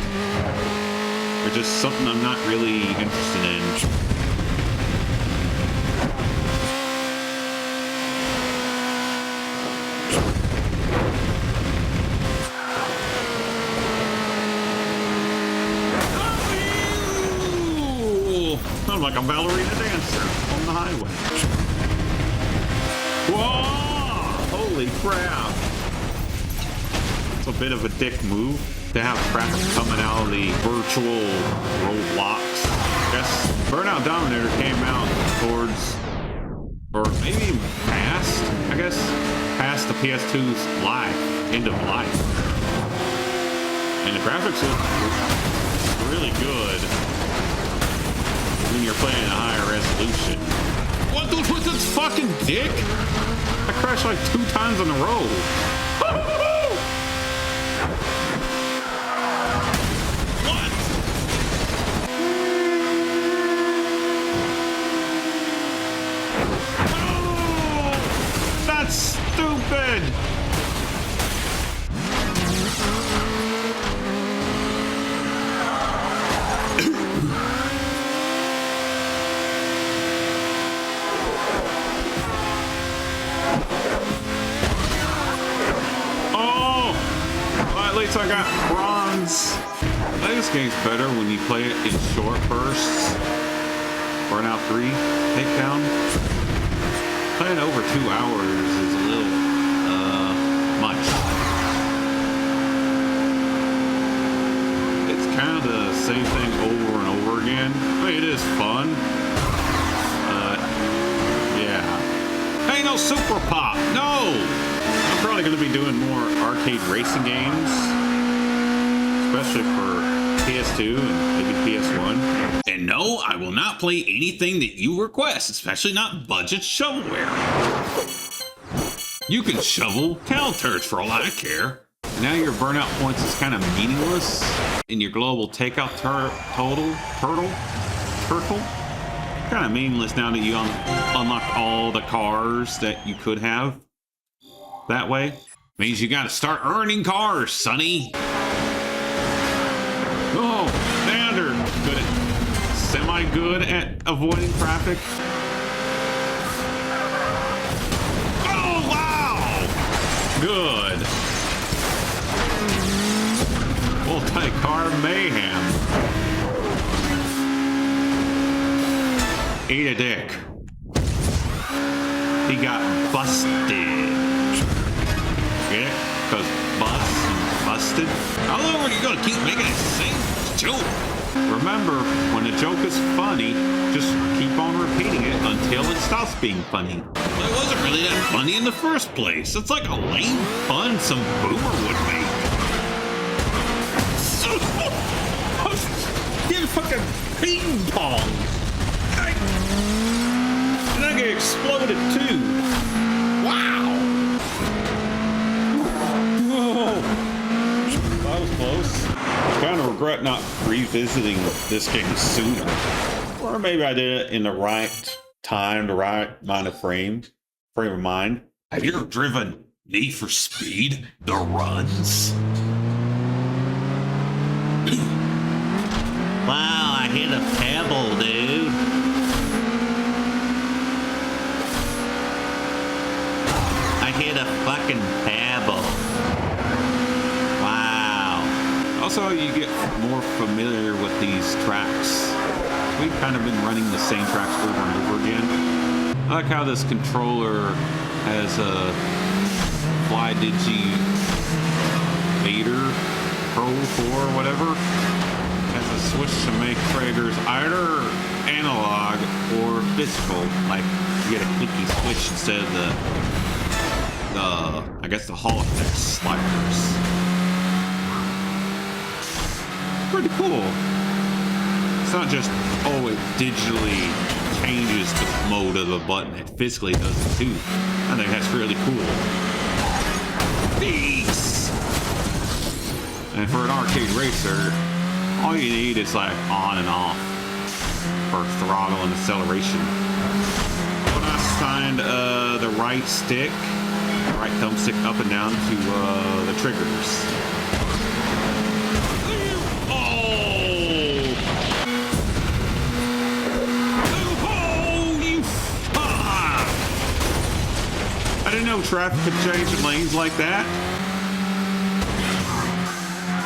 They're just something I'm not really interested in. I'm like a ballerina dancer on the highway. Whoa! Holy crap! It's a bit of a dick move to have traffic coming out of the virtual roadblocks. I guess Burnout Dominator came out towards, or maybe even past, I guess, past the PS2's end of life. And the graphics look really good when you're playing a higher resolution. What was this fucking dick? I crashed like 2 times in a row. What? Oh, that's stupid. At least I got bronze. I think this game's better when you play it in short bursts. Burnout 3 Takedown. Playing over 2 hours is a little much. It's kind of the same thing over and over again. I mean, it is fun. Yeah. Hey, no Super Pop. No. I'm probably going to be doing more arcade racing games, especially for PS2 and maybe PS1. And no, I will not play anything that you request, especially not budget shovelware. You can shovel cow turds for all I care. Now your burnout points is kind of meaningless in your global takeout turtle. Kind of meaningless now that you unlock all the cars that you could have that way. Means you gotta start earning cars, sonny. Oh, Xander, good at, semi-good at avoiding traffic. Oh, wow! Good. Multi-car mayhem. Eat a dick. He got busted. Get it? Because busted. How long are you gonna keep making the same joke? Remember, when a joke is funny, just keep on repeating it until it stops being funny. Well, it wasn't really that funny in the first place. It's like a lame pun some boomer would make. Get fucking ping pong. And I get exploded too. Wow. Whoa. That was close. I kind of regret not revisiting this game sooner. Or maybe I did it in the right time, the right frame of mind. Have you ever driven Need for Speed? The Runs? Wow, I hit a pebble, dude. I hit a fucking pebble. Wow. Also, you get more familiar with these tracks. We've kind of been running the same tracks over and over again. I like how this controller has a Flydigi Vader Pro 4 or whatever. Has a switch to make triggers either analog or physical. Like you get a clicky switch instead of I guess the Hall effect sliders. Pretty cool. It's not just, oh, it digitally changes the mode of the button. It physically does it too. I think that's really cool. Peace! And for an arcade racer, all you need is like on and off for throttle and acceleration. When I signed the right stick, right thumbstick up and down to the triggers. I didn't know traffic could change lanes like that.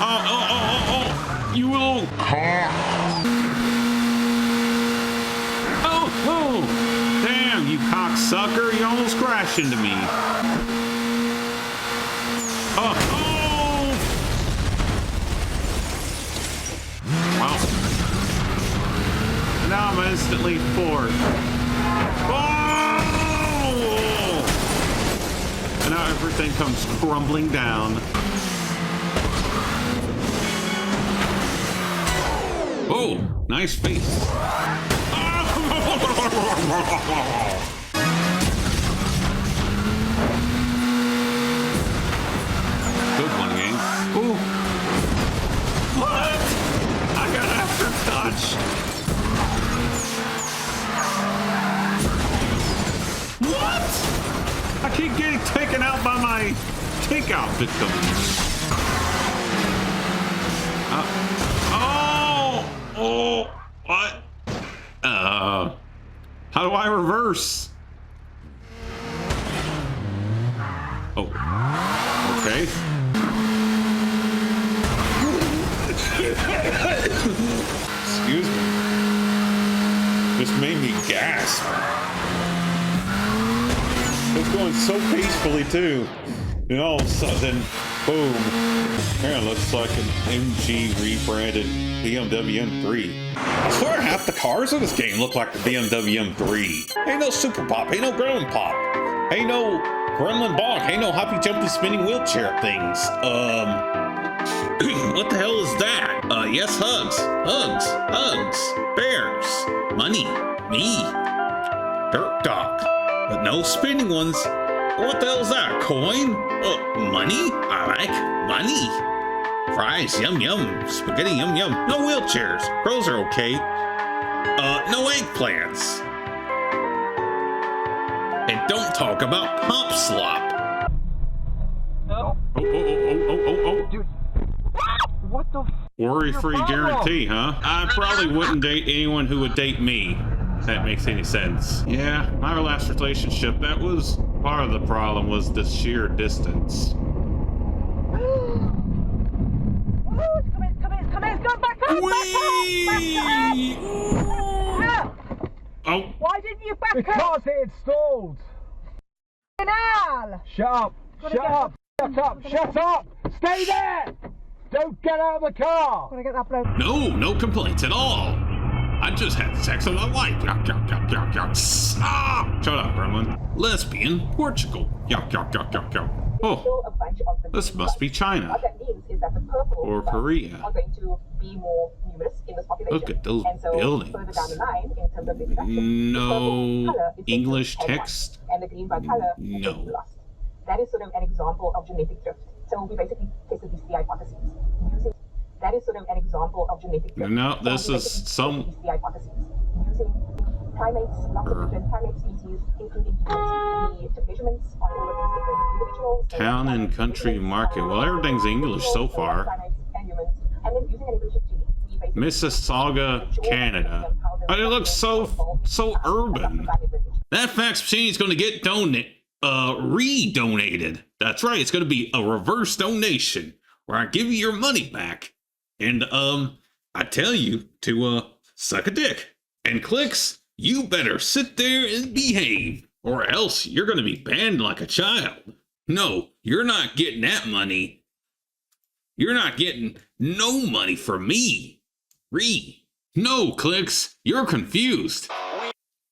Oh, you little... Oh, damn, you cocksucker, you almost crashed into me. Oh. Wow. Now I'm instantly fourth. And now everything comes crumbling down. Oh, nice face. Good one, game. Ooh. What? I got aftertouch. What? I keep getting taken out by my takeout victims. Oh, what? How do I reverse? Oh, okay. Excuse me. This made me gasp. It's going so peacefully too. And all of a sudden, boom. Man, looks like an MG rebranded BMW M3. I swear half the cars in this game look like the BMW M3. Ain't no Super Pop, ain't no Gremlin Pop, ain't no Gremlin Bonk, ain't no hoppy jumpy spinning wheelchair things. What the hell is that? Yes, hugs, bears, money, me, dirt dog, but no spinning ones. What the hell is that? Coin? Money? I like money. Fries, yum yum. Spaghetti, yum yum. No wheelchairs. Crows are okay. No eggplants. And don't talk about pop slop. No. Oh. Dude. What the f? Worry-free guarantee, huh? I probably wouldn't date anyone who would date me. If that makes any sense. Yeah, my last relationship, that was part of the problem, was the sheer distance. Come in, go back up! Whee! Oh. Why didn't you back up? Because it had stalled. Al! Shut up! Shut up! Stay there! Don't get out of the car! Gonna get that bloke. No complaints at all. I just had sex with my wife. Yuck, yuck, yuck, yuck, yuck. Stop! Shut up, Gremlin. Lesbian, Portugal. Yuck, yuck, yuck, yuck, yuck. Oh, this must be China. What that means is that the purple or Korea. are going to be more numerous in this population. Look at those and so buildings. Further down the line, in terms of the introduction, No the English N1, text. and the green by color No. is lost. That is sort of an example of genetic drift. So we basically tested these three hypotheses. That is sort of an example of genetic drift. No, So this we is basically some. tested these three hypotheses using primates, lots of different primate species, including humans. We took measurements on all of these different individuals. Town and country market. Well, everything's English so far. Primates and humans. And then using an evolution tree, we basically Mississauga, Canada. But it looks so urban. That fax machine is going to get re-donated. That's right. It's going to be a reverse donation where I give you your money back. And, I tell you to, suck a dick. And Clicks, you better sit there and behave, or else you're going to be banned like a child. No, you're not getting that money. You're not getting no money from me. No, Clicks, you're confused.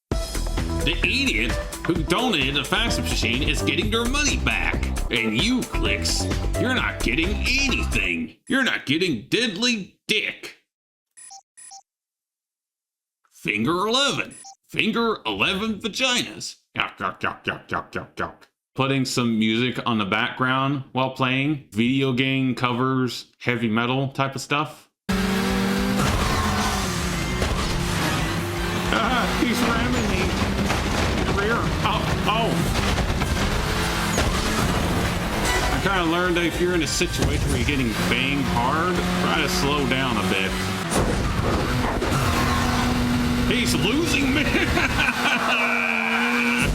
The idiot who donated the fax machine is getting their money back. And you, Clicks, you're not getting anything. You're not getting diddly dick. Finger 11. Finger 11 vaginas. Yuck, yuck, yuck, yuck, yuck, yuck, yuck. Putting some music on the background while playing. Video game covers, heavy metal type of stuff. He's ramming me. In the rear. Oh. I kind of learned that if you're in a situation where you're getting banged hard, try to slow down a bit. He's losing me.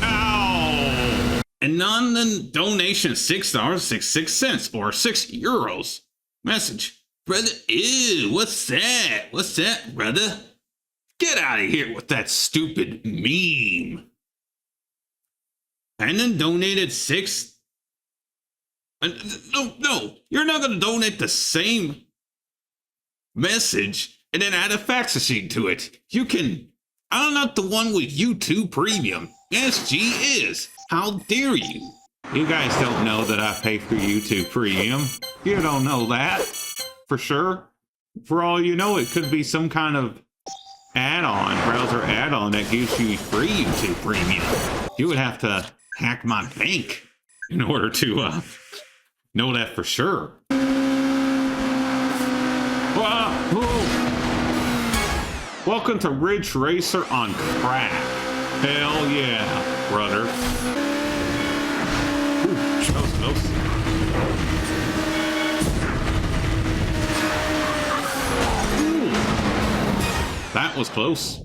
Ow. And on the donation, $6.66 or €6. Message. Brother, ew, what's that? What's that, brother? Get out of here with that stupid meme. And then donated $6. No, you're not going to donate the same message and then add a fax machine to it. You can. I'm not the one with YouTube Premium. SG is. How dare you? You guys don't know that I pay for YouTube Premium. You don't know that. For sure. For all you know, it could be some kind of browser add-on that gives you free YouTube Premium. You would have to hack my bank in order to know that for sure. Welcome to Ridge Racer on crack. Hell yeah, brother. Ooh, that was close. Ooh, that was close.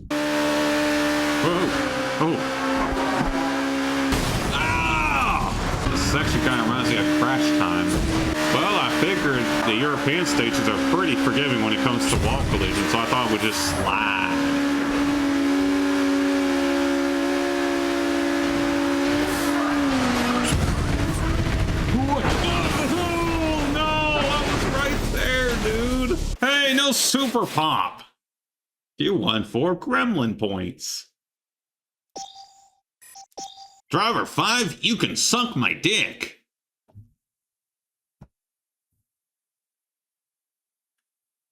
Oh. Ah! This actually kind of reminds me of Crash Time. Well, I figured the European stages are pretty forgiving when it comes to wall collisions, so I thought it would just slide. Oh, no! I was right there, dude! Hey, no super pop! You won 4 gremlin points. Driver 5, you can suck my dick.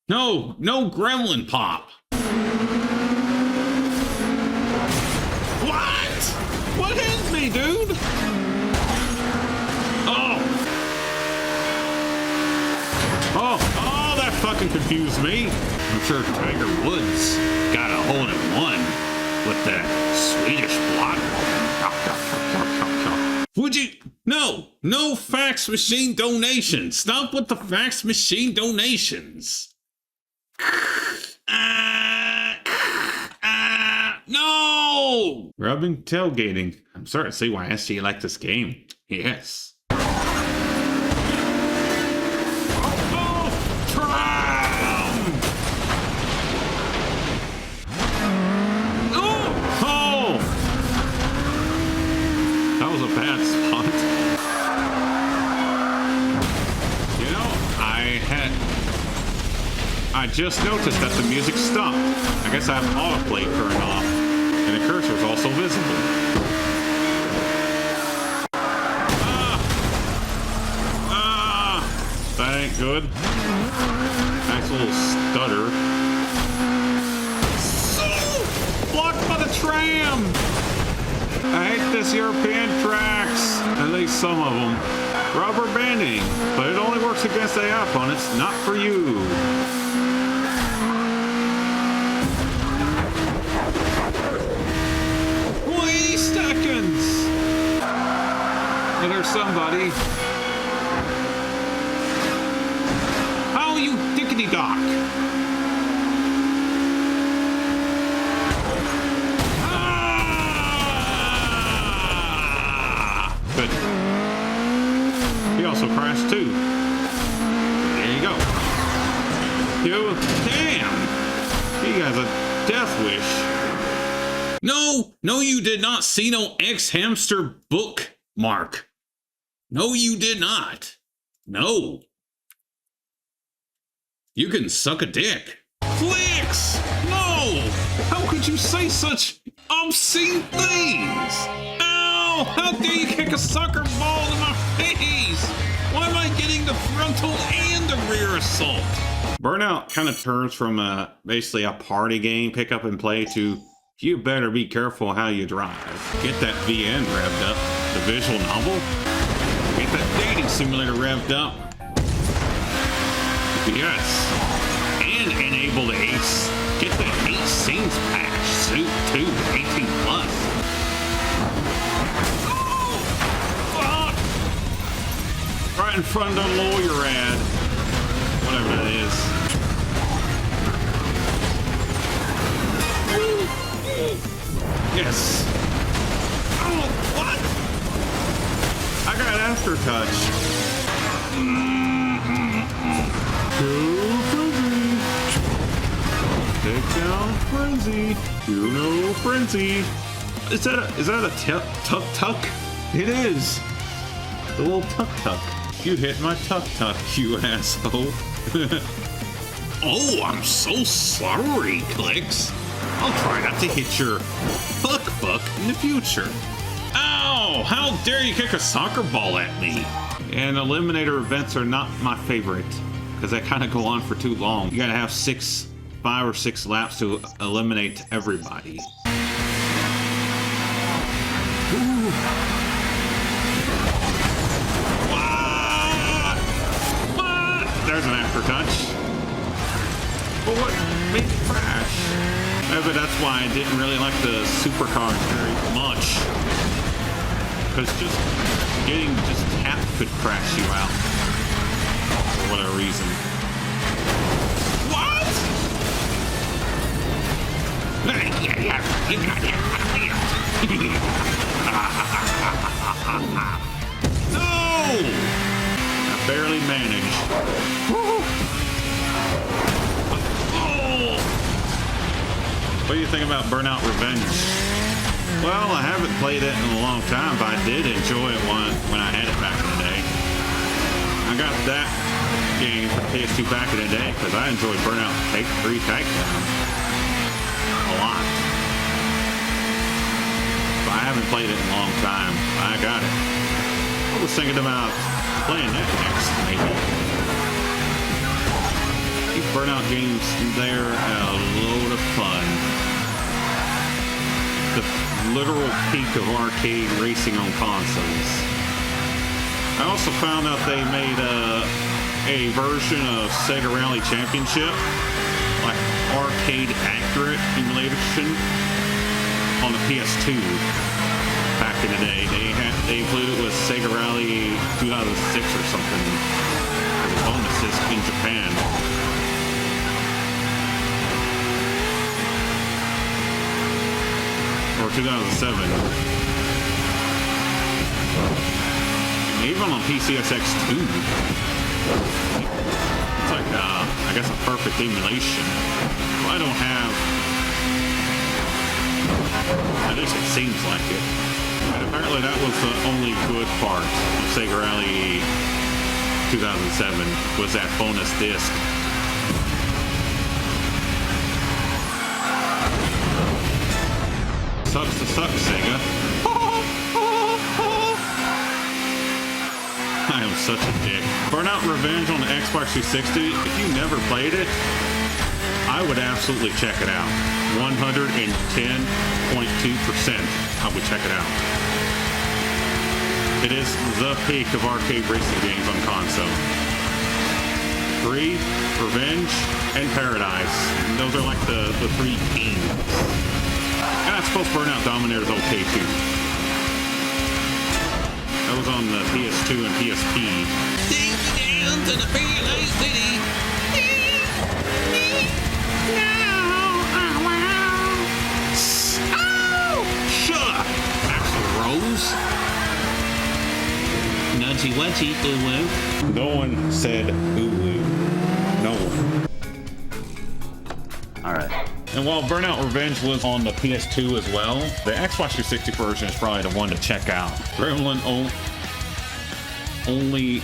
No gremlin pop. What? What hit me, dude? Oh, that fucking doesn't confuse me. I'm sure Tiger Woods got a hole in one with that Swedish blotter. Would you? No fax machine donations. Stop with the fax machine donations. No! Rubbing tailgating. I'm starting to see why SG liked this game. Yes. That was a bad spot. You know, I just noticed that the music stopped. I guess I have autoplay turned off, and the cursor is also visible. That ain't good. Nice little stutter. Blocked by the tram! I hate this European tracks. At least some of them. Rubber banding, but it only works against AI opponents, not for you. 20 seconds! And there's somebody. How you dickety dock? But he also crashed too. There you go. Damn! He has a death wish. No, you did not see no X-Hamster bookmark. No, you did not. No. You can suck a dick. Clicks! No! How could you say such obscene things? How dare you kick a soccer ball in my face? Why am I getting the frontal and the rear assault? Burnout kind of turns from basically a party game, pick up and play, to you better be careful how you drive. Get that VN revved up, the visual novel. Get that dating simulator revved up. Yes. And enable the Ace. Get the 8 scenes patch suit too, 18 plus. Right in front of the lawyer ad. Whatever that is. Yes. Oh, what? I got aftertouch. Too frenzy. Take down frenzy. You know frenzy. Is that a tuck? It is. The little tuck. You hit my tuck, you asshole. Oh, I'm so sorry, Clicks. I'll try not to hit your fuck in the future. Ow! How dare you kick a soccer ball at me? And eliminator events are not my favorite, because they kind of go on for too long. You gotta have 5 or 6 laps to eliminate everybody. Ooh. There's an aftertouch. But what made it crash? Maybe that's why I didn't really like the supercars very much. Because just tapped could crash you out. For whatever reason. What? No! I barely managed. What do you think about Burnout Revenge? Well, I haven't played it in a long time, but I did enjoy it when I had it back in the day. I got that game for PS2 back in the day because I enjoyed Burnout 3 Takedown a lot. But I haven't played it in a long time. I got it. I was thinking about playing that next, maybe. These Burnout games, they're a load of fun. The literal peak of arcade racing on consoles. I also found out they made a version of Sega Rally Championship, like arcade accurate emulation on the PS2 back in the day. They included it with Sega Rally 2006 or something as a bonus disc in Japan. Or 2007. And even on PCSX2. It's like, I guess a perfect emulation. Well, I don't have... At least it seems like it. And apparently that was the only good part of Sega Rally 2007, was that bonus disc. Sucks to suck, Sega. I am such a dick. Burnout Revenge on the Xbox 360, if you never played it, I would absolutely check it out. 110.2%, I would check it out. It is the peak of arcade racing games on console. 3, Revenge, and Paradise. Those are like the 3 kings. And I suppose Burnout Dominator is okay too. That was on the PS2 and PSP. Take me down to the Paradise City. Shut up, Axl Rose. Nudgy wudgy, ooh woo. No one said ooh woo. No one. Alright. And while Burnout Revenge was on the PS2 as well, the Xbox 360 version is probably the one to check out. Gremlin only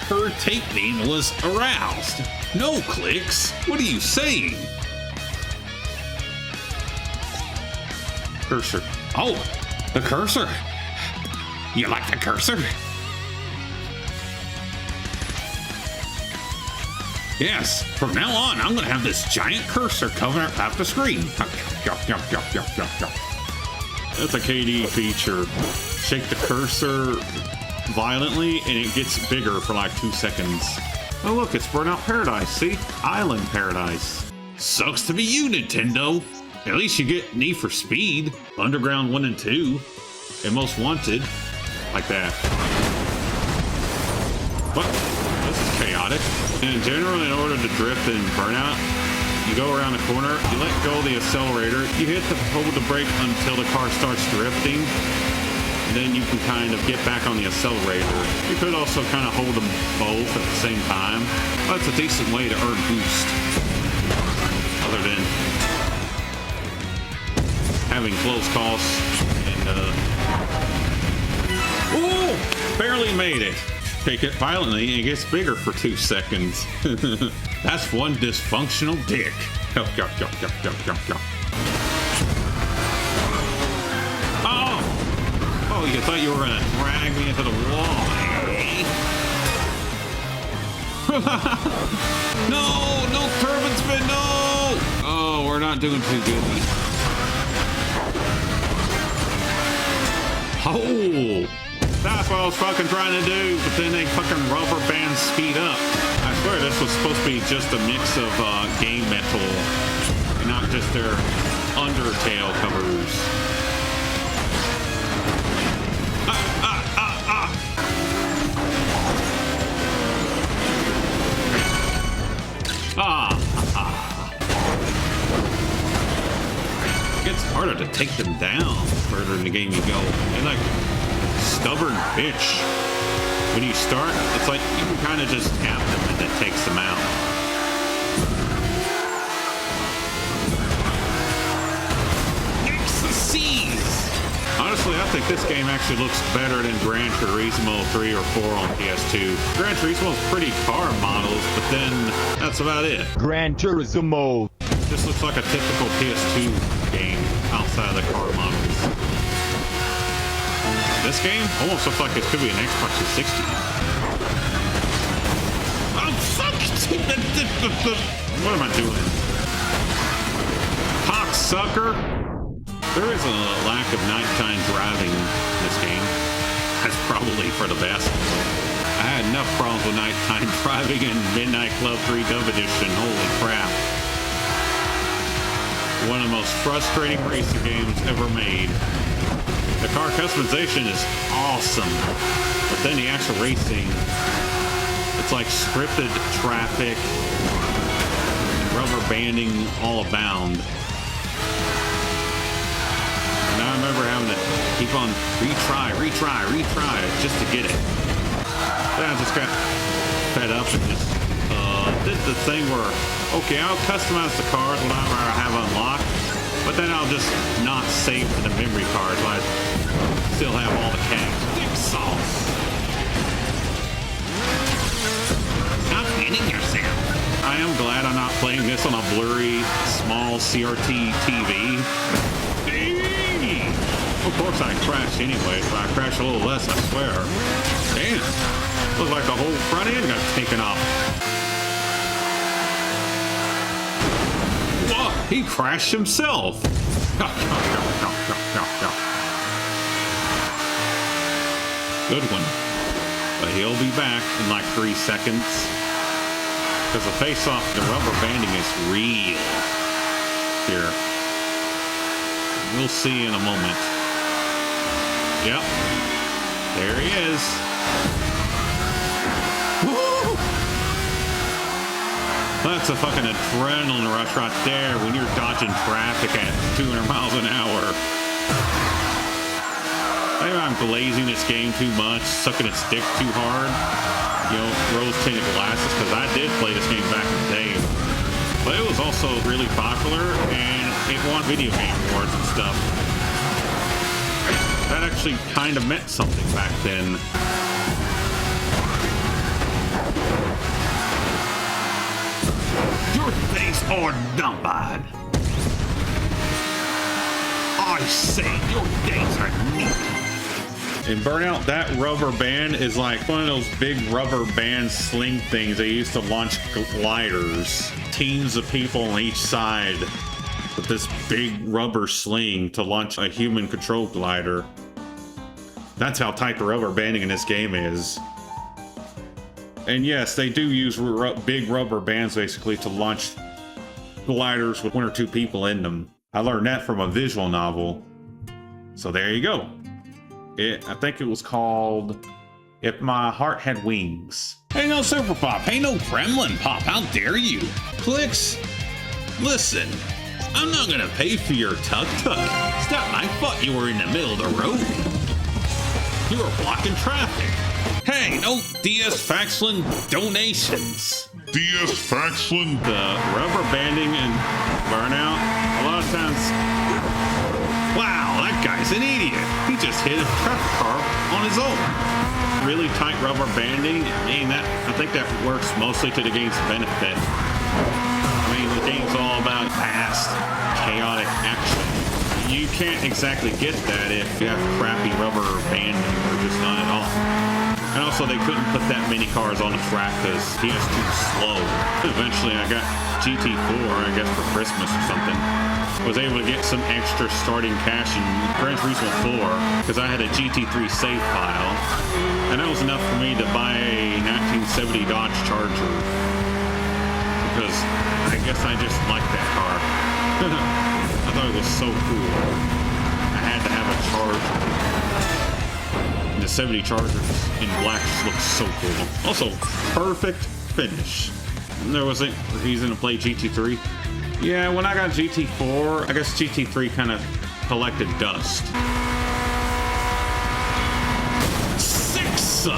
her tape name was aroused. No clicks. What are you saying? Cursor. Oh, the cursor. You like the cursor? Yes, from now on, I'm going to have this giant cursor covering half the screen. That's a KD feature. Shake the cursor violently, and it gets bigger for like 2 seconds. Oh, look, it's Burnout Paradise. See? Island Paradise. Sucks to be you, Nintendo. At least you get Need for Speed, Underground 1 and 2, and Most Wanted. Like that. What? This is chaotic. And generally, in order to drift in Burnout, you go around the corner, you let go of the accelerator, you hold the brake until the car starts drifting, and then you can kind of get back on the accelerator. You could also kind of hold them both at the same time. That's a decent way to earn boost. Other than having close calls and, ooh! Barely made it. Shake it violently and it gets bigger for 2 seconds. That's one dysfunctional dick. Oh, you thought you were gonna drag me into the wall, eh? No turbine spin, no! Oh, we're not doing too good. Oh! That's what I was fucking trying to do, but then they fucking rubber band speed up. I swear this was supposed to be just a mix of Game Metal, and not just their Undertale covers. It gets harder to take them down the further in the game you go. They're like stubborn bitch. When you start, it's like you can kind of just tap them and that takes them out. Ecstasies! Honestly, I think this game actually looks better than Gran Turismo 3 or 4 on PS2. Gran Turismo's pretty car models, but then that's about it. Gran Turismo. This looks like a typical PS2 game outside of the car models. This game almost looks like it could be an Xbox 360. Oh, fuck! What am I doing? Cocksucker! There is a lack of nighttime driving in this game. That's probably for the best. I had had enough problems with nighttime driving in Midnight Club 3 Dub Edition. Holy crap. One of the most frustrating racing games ever made. The car customization is awesome, but then the actual racing, it's like scripted traffic and rubber banding all abound. And I remember having to keep on retry just to get it. Then I just got fed up and just did the thing where, okay, I'll customize the cars whenever I have unlocked, but then I'll just not save to the memory card so I still have all the cash. Big sauce. Stop hitting yourself. I am glad I'm not playing this on a blurry, small CRT TV. Of course I crashed anyway, but I crashed a little less, I swear. Damn. Looks like the whole front end got taken off. Whoa, he crashed himself. Good one. But he'll be back in like 3 seconds. Because the face-off, the rubber banding is real. Here. We'll see in a moment. Yep. There he is. Woo! That's a fucking adrenaline rush right there when you're dodging traffic at 200 miles an hour. Maybe I'm glazing this game too much, sucking its dick too hard. You know, rose-tinted glasses, because I did play this game back in the day. But it was also really popular, and it won video game awards and stuff. That actually kind of meant something back then. Your days are numbered. I say your days are neat. In Burnout, that rubber band is like one of those big rubber band sling things they used to launch gliders. Teams of people on each side with this big rubber sling to launch a human controlled glider. That's how tight the rubber banding in this game is. And yes, they do use big rubber bands basically to launch gliders with 1 or 2 people in them. I learned that from a visual novel. So there you go. I think it was called If My Heart Had Wings. Hey, no Super Pop. Hey, no Kremlin Pop. How dare you? Clicks. Listen, I'm not gonna pay for your tuk-tuk. Stop, I thought you were in the middle of the road. You were blocking traffic. Hey, no DS Faxlin donations. DS Faxlin? The rubber banding and Burnout, a lot of times, wow, that guy's an idiot. He just hit a traffic car on his own. Really tight rubber banding, I think that works mostly to the game's benefit. I mean, the game's all about fast, chaotic action. You can't exactly get that if you have crappy rubber banding, or just not at all. And also, they couldn't put that many cars on the track because he was too slow. Eventually, I got GT4, I guess, for Christmas or something. Was able to get some extra starting cash in Gran Turismo 4 because I had a GT3 save file. And that was enough for me to buy a 1970 Dodge Charger. Because I guess I just liked that car. I thought it was so cool. I had to have a Charger. The 70 Chargers in black just looks so cool. Also, perfect finish. There wasn't reason to play GT3. Yeah, when I got GT4, I guess GT3 kind of collected dust. 6! I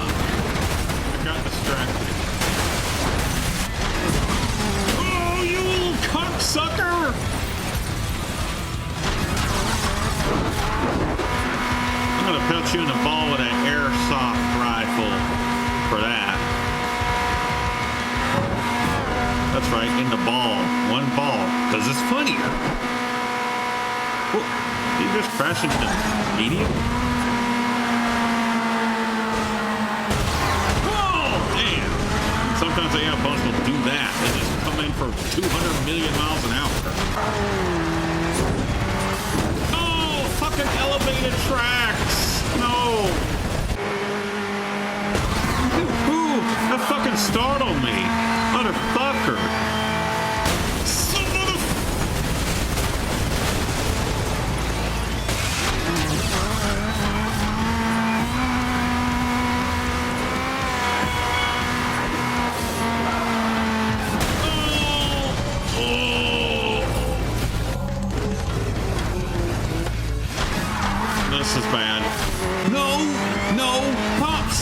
got distracted. Oh, you little cocksucker! I'm gonna pelt you in the ball with an airsoft rifle for that. That's right, in the ball. One ball, because it's funnier. Oh, did you just crash into the median? Oh, damn. Sometimes the AI bots will do that. They just come in for 200 million miles an hour. Oh, fucking elevated tracks. No. Ooh,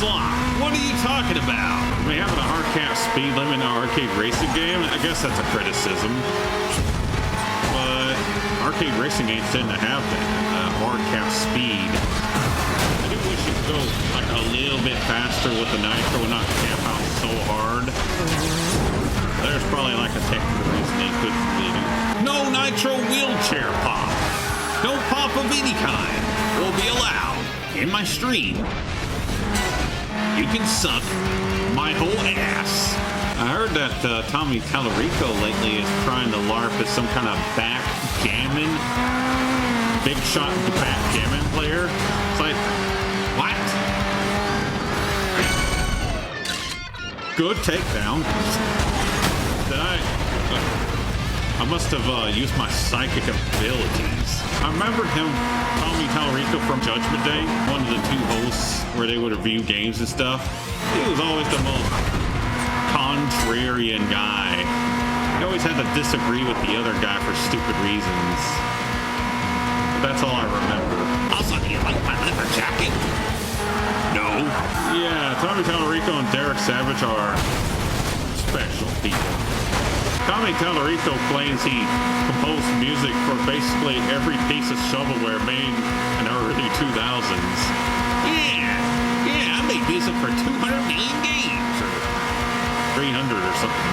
slop. What are you talking about? I mean, having a hard cap speed limit in an arcade racing game, I guess that's a criticism. But arcade racing games tend to have that hard cap speed. I do wish you could go like a little bit faster with the nitro and not cap out so hard. There's probably like a technical reason they couldn't do. No nitro wheelchair pop. No pop of any kind will be allowed in my stream. You can suck my whole ass. I heard that Tommy Tallarico lately is trying to LARP as some kind of backgammon, big shot backgammon player. It's like, what? Good takedown. I must have used my psychic abilities. I remember him, Tommy Tallarico from Judgment Day, one of the two hosts where they would review games and stuff. He was always the most contrarian guy. He always had to disagree with the other guy for stupid reasons. But that's all I remember. Also, do you like my leather jacket? No. Yeah, Tommy Tallarico and Derek Savage are special people. Tommy Tallarico claims he composed music for basically every piece of shovelware made in the early 2000s. Yeah, I made music for 200 million games, or 300 or something.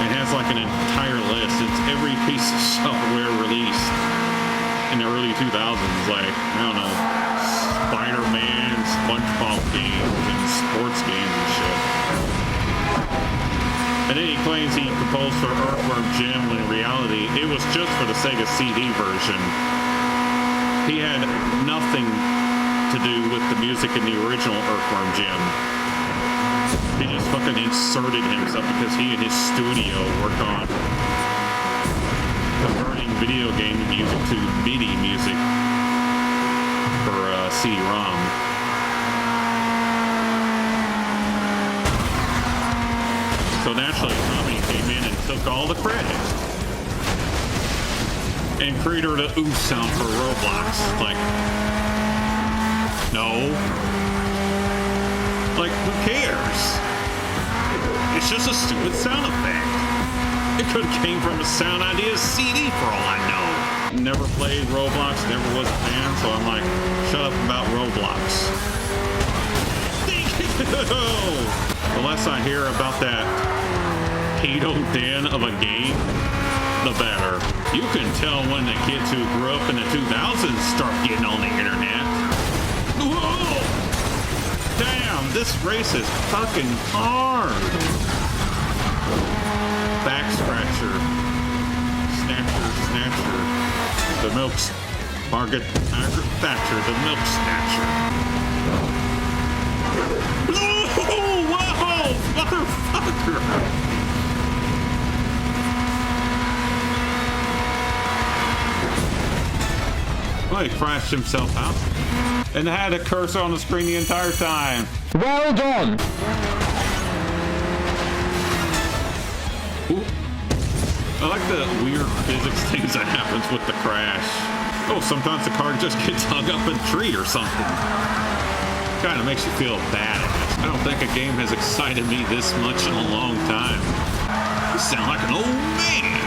It has like an entire list. It's every piece of shovelware released in the early 2000s, like, I don't know, Spider-Man, SpongeBob games, and sports games and shit. And then he claims he composed for Earthworm Jim when in reality it was just for the Sega CD version. He had nothing to do with the music in the original Earthworm Jim. He just fucking inserted himself because he and his studio worked on converting video game music to MIDI music for CD-ROM. So naturally, Tommy came in and took all the credit. And created the oof sound for Roblox. Like, no. Like, who cares? It's just a stupid sound effect. It could have came from a Sound Ideas CD for all I know. Never played Roblox, never was a fan, so I'm like, shut up about Roblox. The less I hear about that pedo den of a game, the better. You can tell when the kids who grew up in the 2000s start getting on the internet. Whoa! Damn, this race is fucking hard. Back scratcher. Snatcher. The milk's Margaret Thatcher, the milk snatcher. Whoa! Motherfucker! Well, he crashed himself out and had a cursor on the screen the entire time. Well done! Ooh. I like the weird physics things that happens with the crash. Oh, sometimes the car just gets hung up in a tree or something. Kind of makes you feel bad. I don't think a game has excited me this much in a long time. You sound like an old man.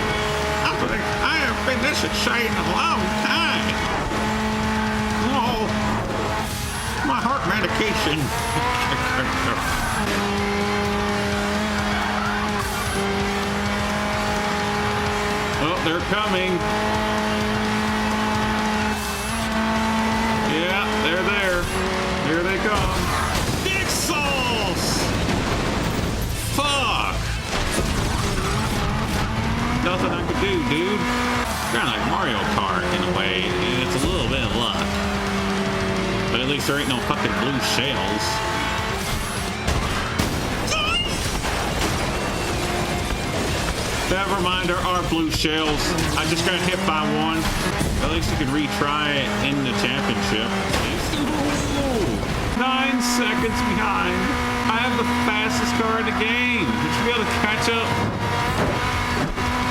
I have been this excited in a long time. Oh, my heart medication. Oh, they're coming. Yeah, they're there. Here they come. Dick sauce! Fuck! Nothing I could do, dude. Kind of like Mario Kart in a way. It's a little bit of luck. But at least there ain't no fucking blue shells. Never mind, there are blue shells. I just got hit by one. At least you can retry it in the championship. 9 seconds behind. I have the fastest car in the game. You should be able to catch up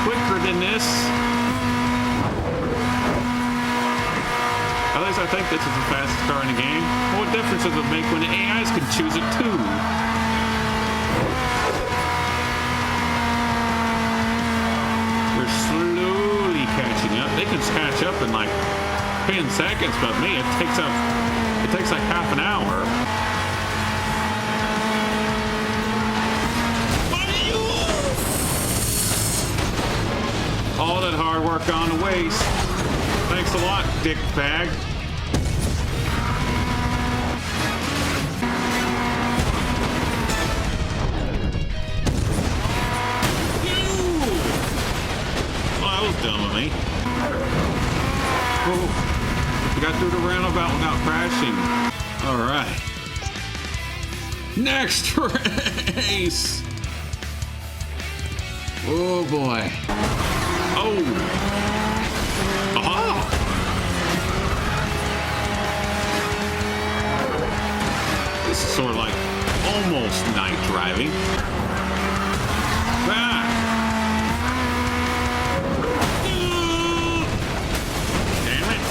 quicker than this. At least because I think this is the fastest car in the game. What difference does it make when the AIs can choose it too? We're slowly catching up. They can catch up in like 10 seconds, but me, it takes like half an hour. All that hard work gone to waste. Thanks a lot, dick bag. Well, that was dumb of me. Oh, we got through the roundabout without crashing. All right. Next race. Oh boy. Oh. Aha. This is sort of like almost night driving. Ah. Damn it.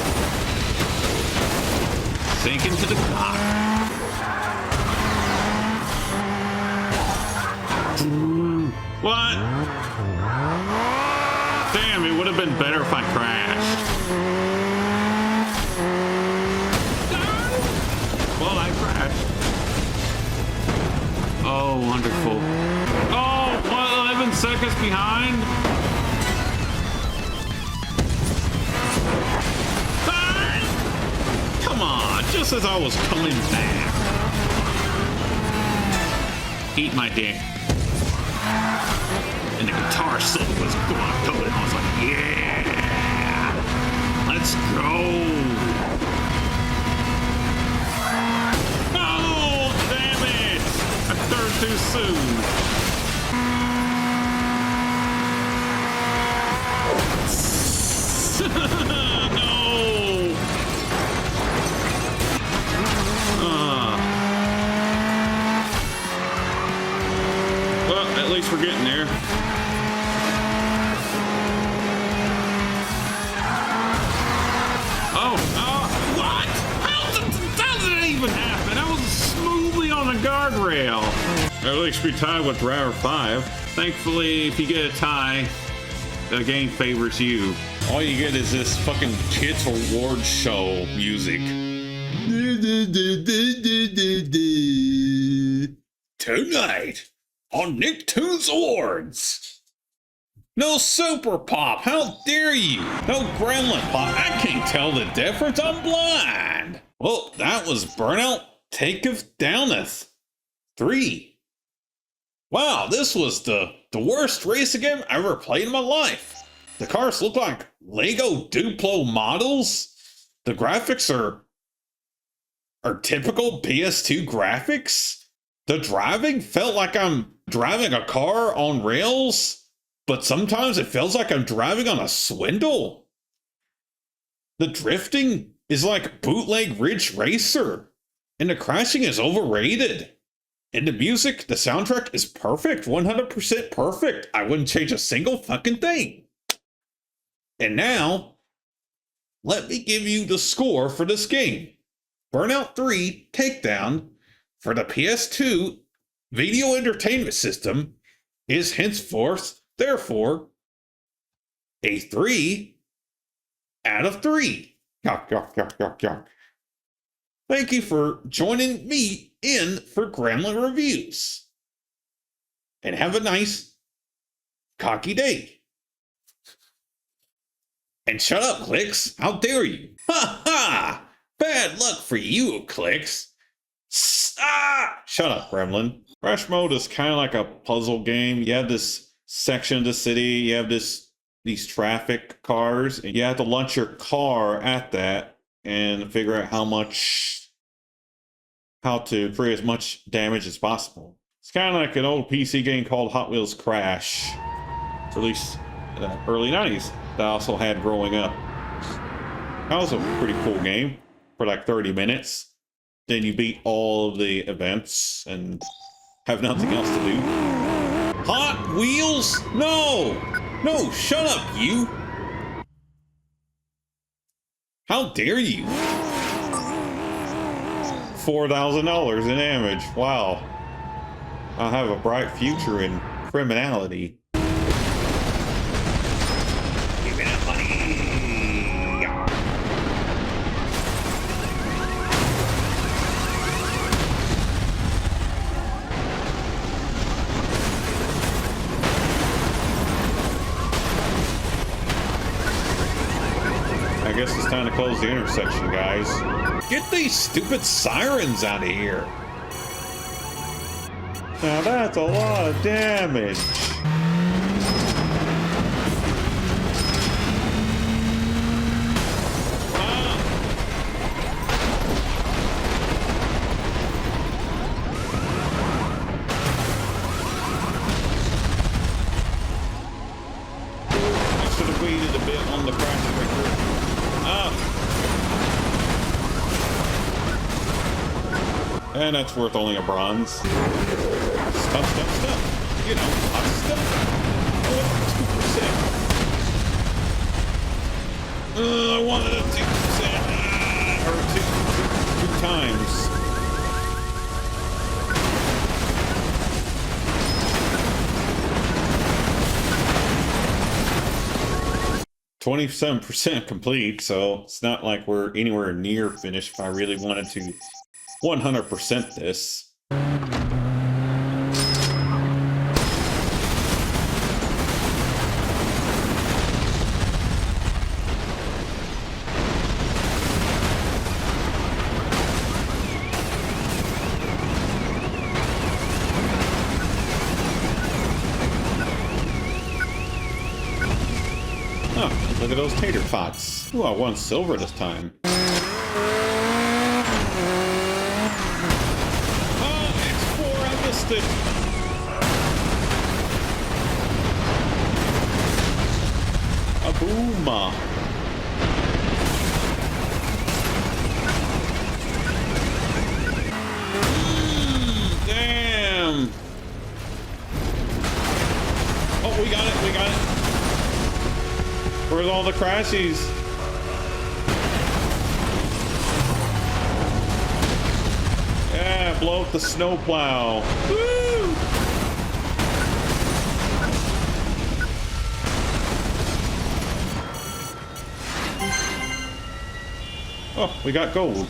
Sink into the cock. What? Damn, it would have been better if I crashed. Well, I crashed. Oh, wonderful. Oh, what, 11 seconds behind? Ah! Come on, just as I was coming back. Eat my dick. And the guitar solo was going. I was like, yeah, let's go. Oh, damn it. I turned too soon. No. Well, at least we're getting there. What? How did it even happen? I was smoothly on the guardrail. At least we tied with Driver 5. Thankfully, if you get a tie, the game favors you. All you get is this fucking Kids Award Show music. Tonight on Nicktoons Awards. No Super Pop, how dare you? No Gremlin Pop, I can't tell the difference, I'm blind. Well, that was Burnout Taketh Downeth 3. Wow, this was the worst racing game I ever played in my life. The cars look like Lego Duplo models. The graphics are typical PS2 graphics. The driving felt like I'm driving a car on rails. But sometimes it feels like I'm driving on a swindle. The drifting is like bootleg Ridge Racer. And the crashing is overrated. And the music, the soundtrack is perfect. 100% perfect. I wouldn't change a single fucking thing. And now, let me give you the score for this game. Burnout 3 Takedown for the PS2 Video Entertainment System is henceforth therefore, a 3 out of 3. Yuck, yuck, yuck, yuck, yuck. Thank you for joining me in for Gremlin Reviews. And have a nice, cocky day. And shut up, Clicks. How dare you? Ha ha! Bad luck for you, Clicks. Ah! Shut up, Gremlin. Crash mode is kind of like a puzzle game. You have this section of the city, you have these traffic cars, and you have to launch your car at that and figure out how to create as much damage as possible. It's kind of like an old PC game called Hot Wheels Crash, released in the early 90s, that I also had growing up. That was a pretty cool game for like 30 minutes. Then you beat all of the events and have nothing else to do. Hot Wheels? No! No, shut up, you! How dare you? $4,000 in damage. Wow. I have a bright future in criminality. Give me that money. I guess it's time to close the intersection, guys. Get these stupid sirens out of here. Now that's a lot of damage. I should have waited a bit on the crash breaker. And that's worth only a bronze. Stuff. You know, hot stuff. Oh, 2%. I wanted a 2%. Or two times. %, complete, so it's not like we're anywhere near finished if I really wanted to 100% this. Oh, look at those tater tots. Ooh, I won silver this time. It. A boom. Damn. Oh, we got it. Where's all the crashies? Yeah, blow up the snowplow. Woo! Oh, we got gold.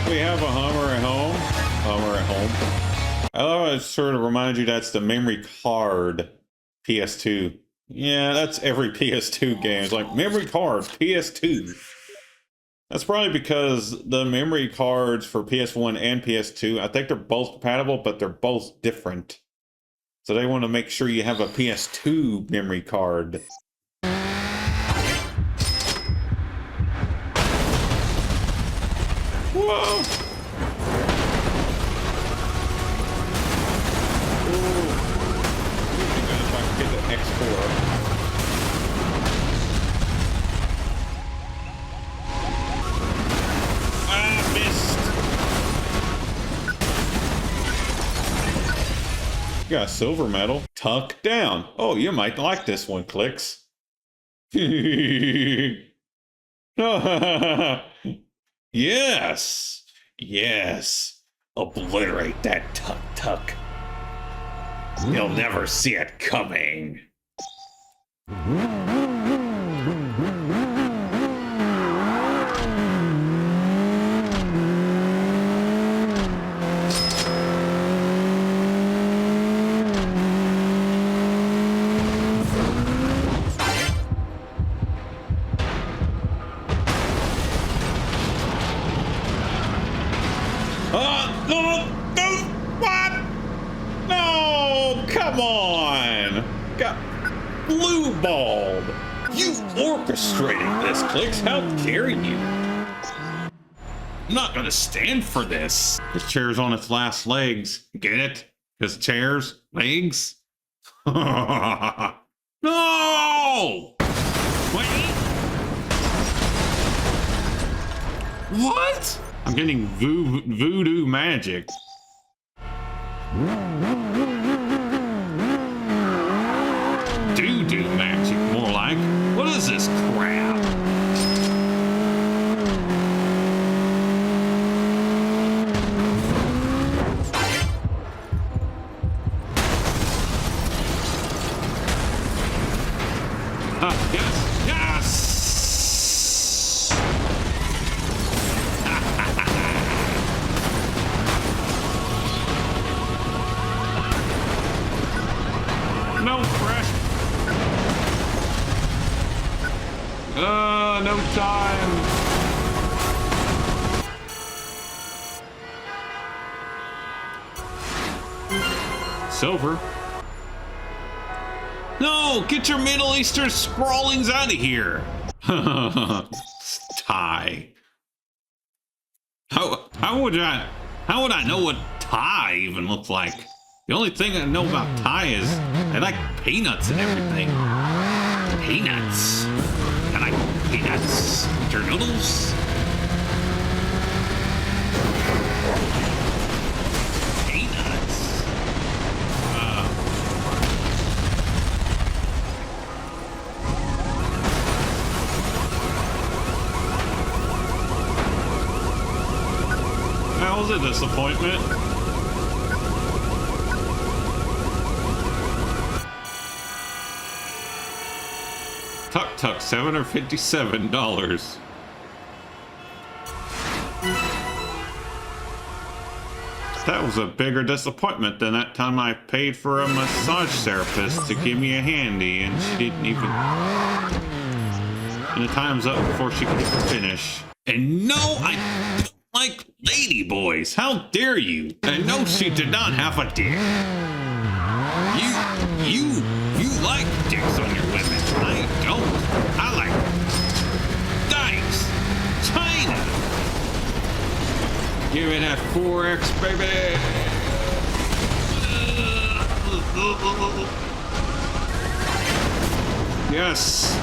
We have a Hummer at home. I thought I'd sort of remind you that's the memory card PS2. Yeah, that's every PS2 game. It's like memory card PS2. That's probably because the memory cards for PS1 and PS2, I think they're both compatible, but they're both different. So they want to make sure you have a PS2 memory card. Whoa! Ooh. If I can get the X4. Got a silver medal. Tuck down. Oh, you might like this one, Clicks. Yes. Yes. Obliterate that tuck. You'll never see it coming. What? No, come on. Got blue balled. You orchestrated this, Clicks. How dare you? I'm not gonna stand for this. This chair's on its last legs. Get it? Because chairs, legs. No! Wait. What? I'm getting voodoo magic. Doo-doo magic, more like. What is this crap? no time. Silver. No, get your Middle Eastern scrawlings out of here. Tie. How would I know what tie even looks like? The only thing I know about Thai is they like peanuts and everything. Peanuts. I like peanuts. Your noodles. Peanuts. That was a disappointment. Tuk-tuk, $757. That was a bigger disappointment than that time I paid for a massage therapist to give me a handy and she didn't even... And the time's up before she could finish. And no, I don't like lady boys. How dare you? And no, she did not have a dick. You like dicks on your women. I don't. I like dykes. China. Give me that 4X, baby. Yes.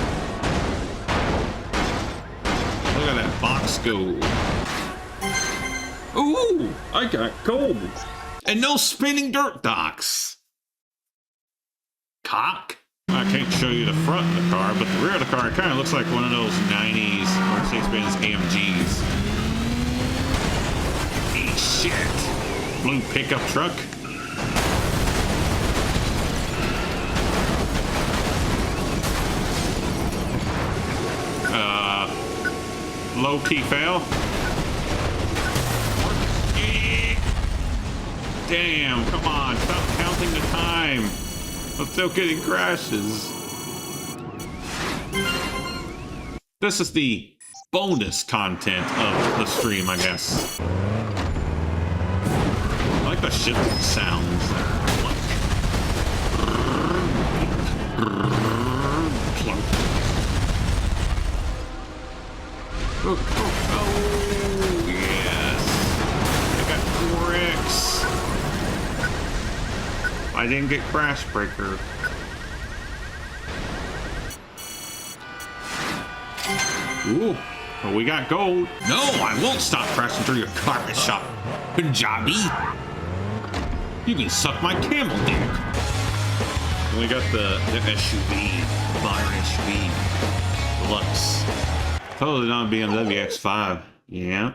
Look at that box go. Ooh, I got gold. And no spinning dirt docks. Cock. I can't show you the front of the car, but the rear of the car, it kind of looks like one of those 90s Mercedes-Benz AMGs. Eat shit. Blue pickup truck. Low-key fail. Damn, come on, stop counting the time. I'm still getting crashes. This is the bonus content of the stream, I guess. I like the shifting sounds. Oh, yes. I got 4X. I didn't get Crash Breaker. Ooh, well, we got gold. No, I won't stop crashing through your carpet shop, Punjabi. You can suck my camel dick. We got the SUV, modern SUV, deluxe. Totally not BMW X5. Yeah.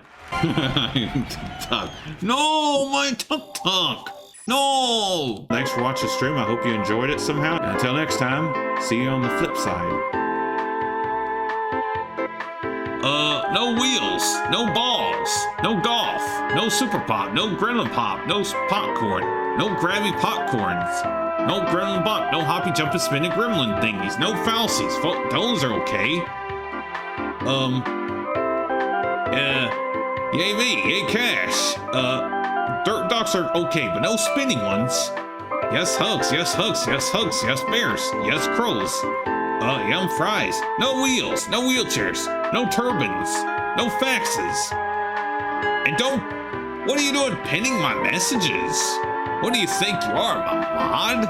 No, my tuk-tuk. No! Thanks for watching the stream. I hope you enjoyed it somehow. And until next time, see you on the flip side. No wheels, no balls, no golf, no super pop, no gremlin pop, no popcorn, no grabby popcorns, no gremlin bop, no hoppy jumping spinning gremlin thingies, no falsies. Those are okay. Yay me, yay cash. Dirt docks are okay, but no spinning ones. Yes hugs, yes hugs, yes hugs, yes bears, yes crows. Yum fries. No wheels, no wheelchairs, no turbines, no faxes. And what are you doing pinning my messages? What do you think you are, my mod?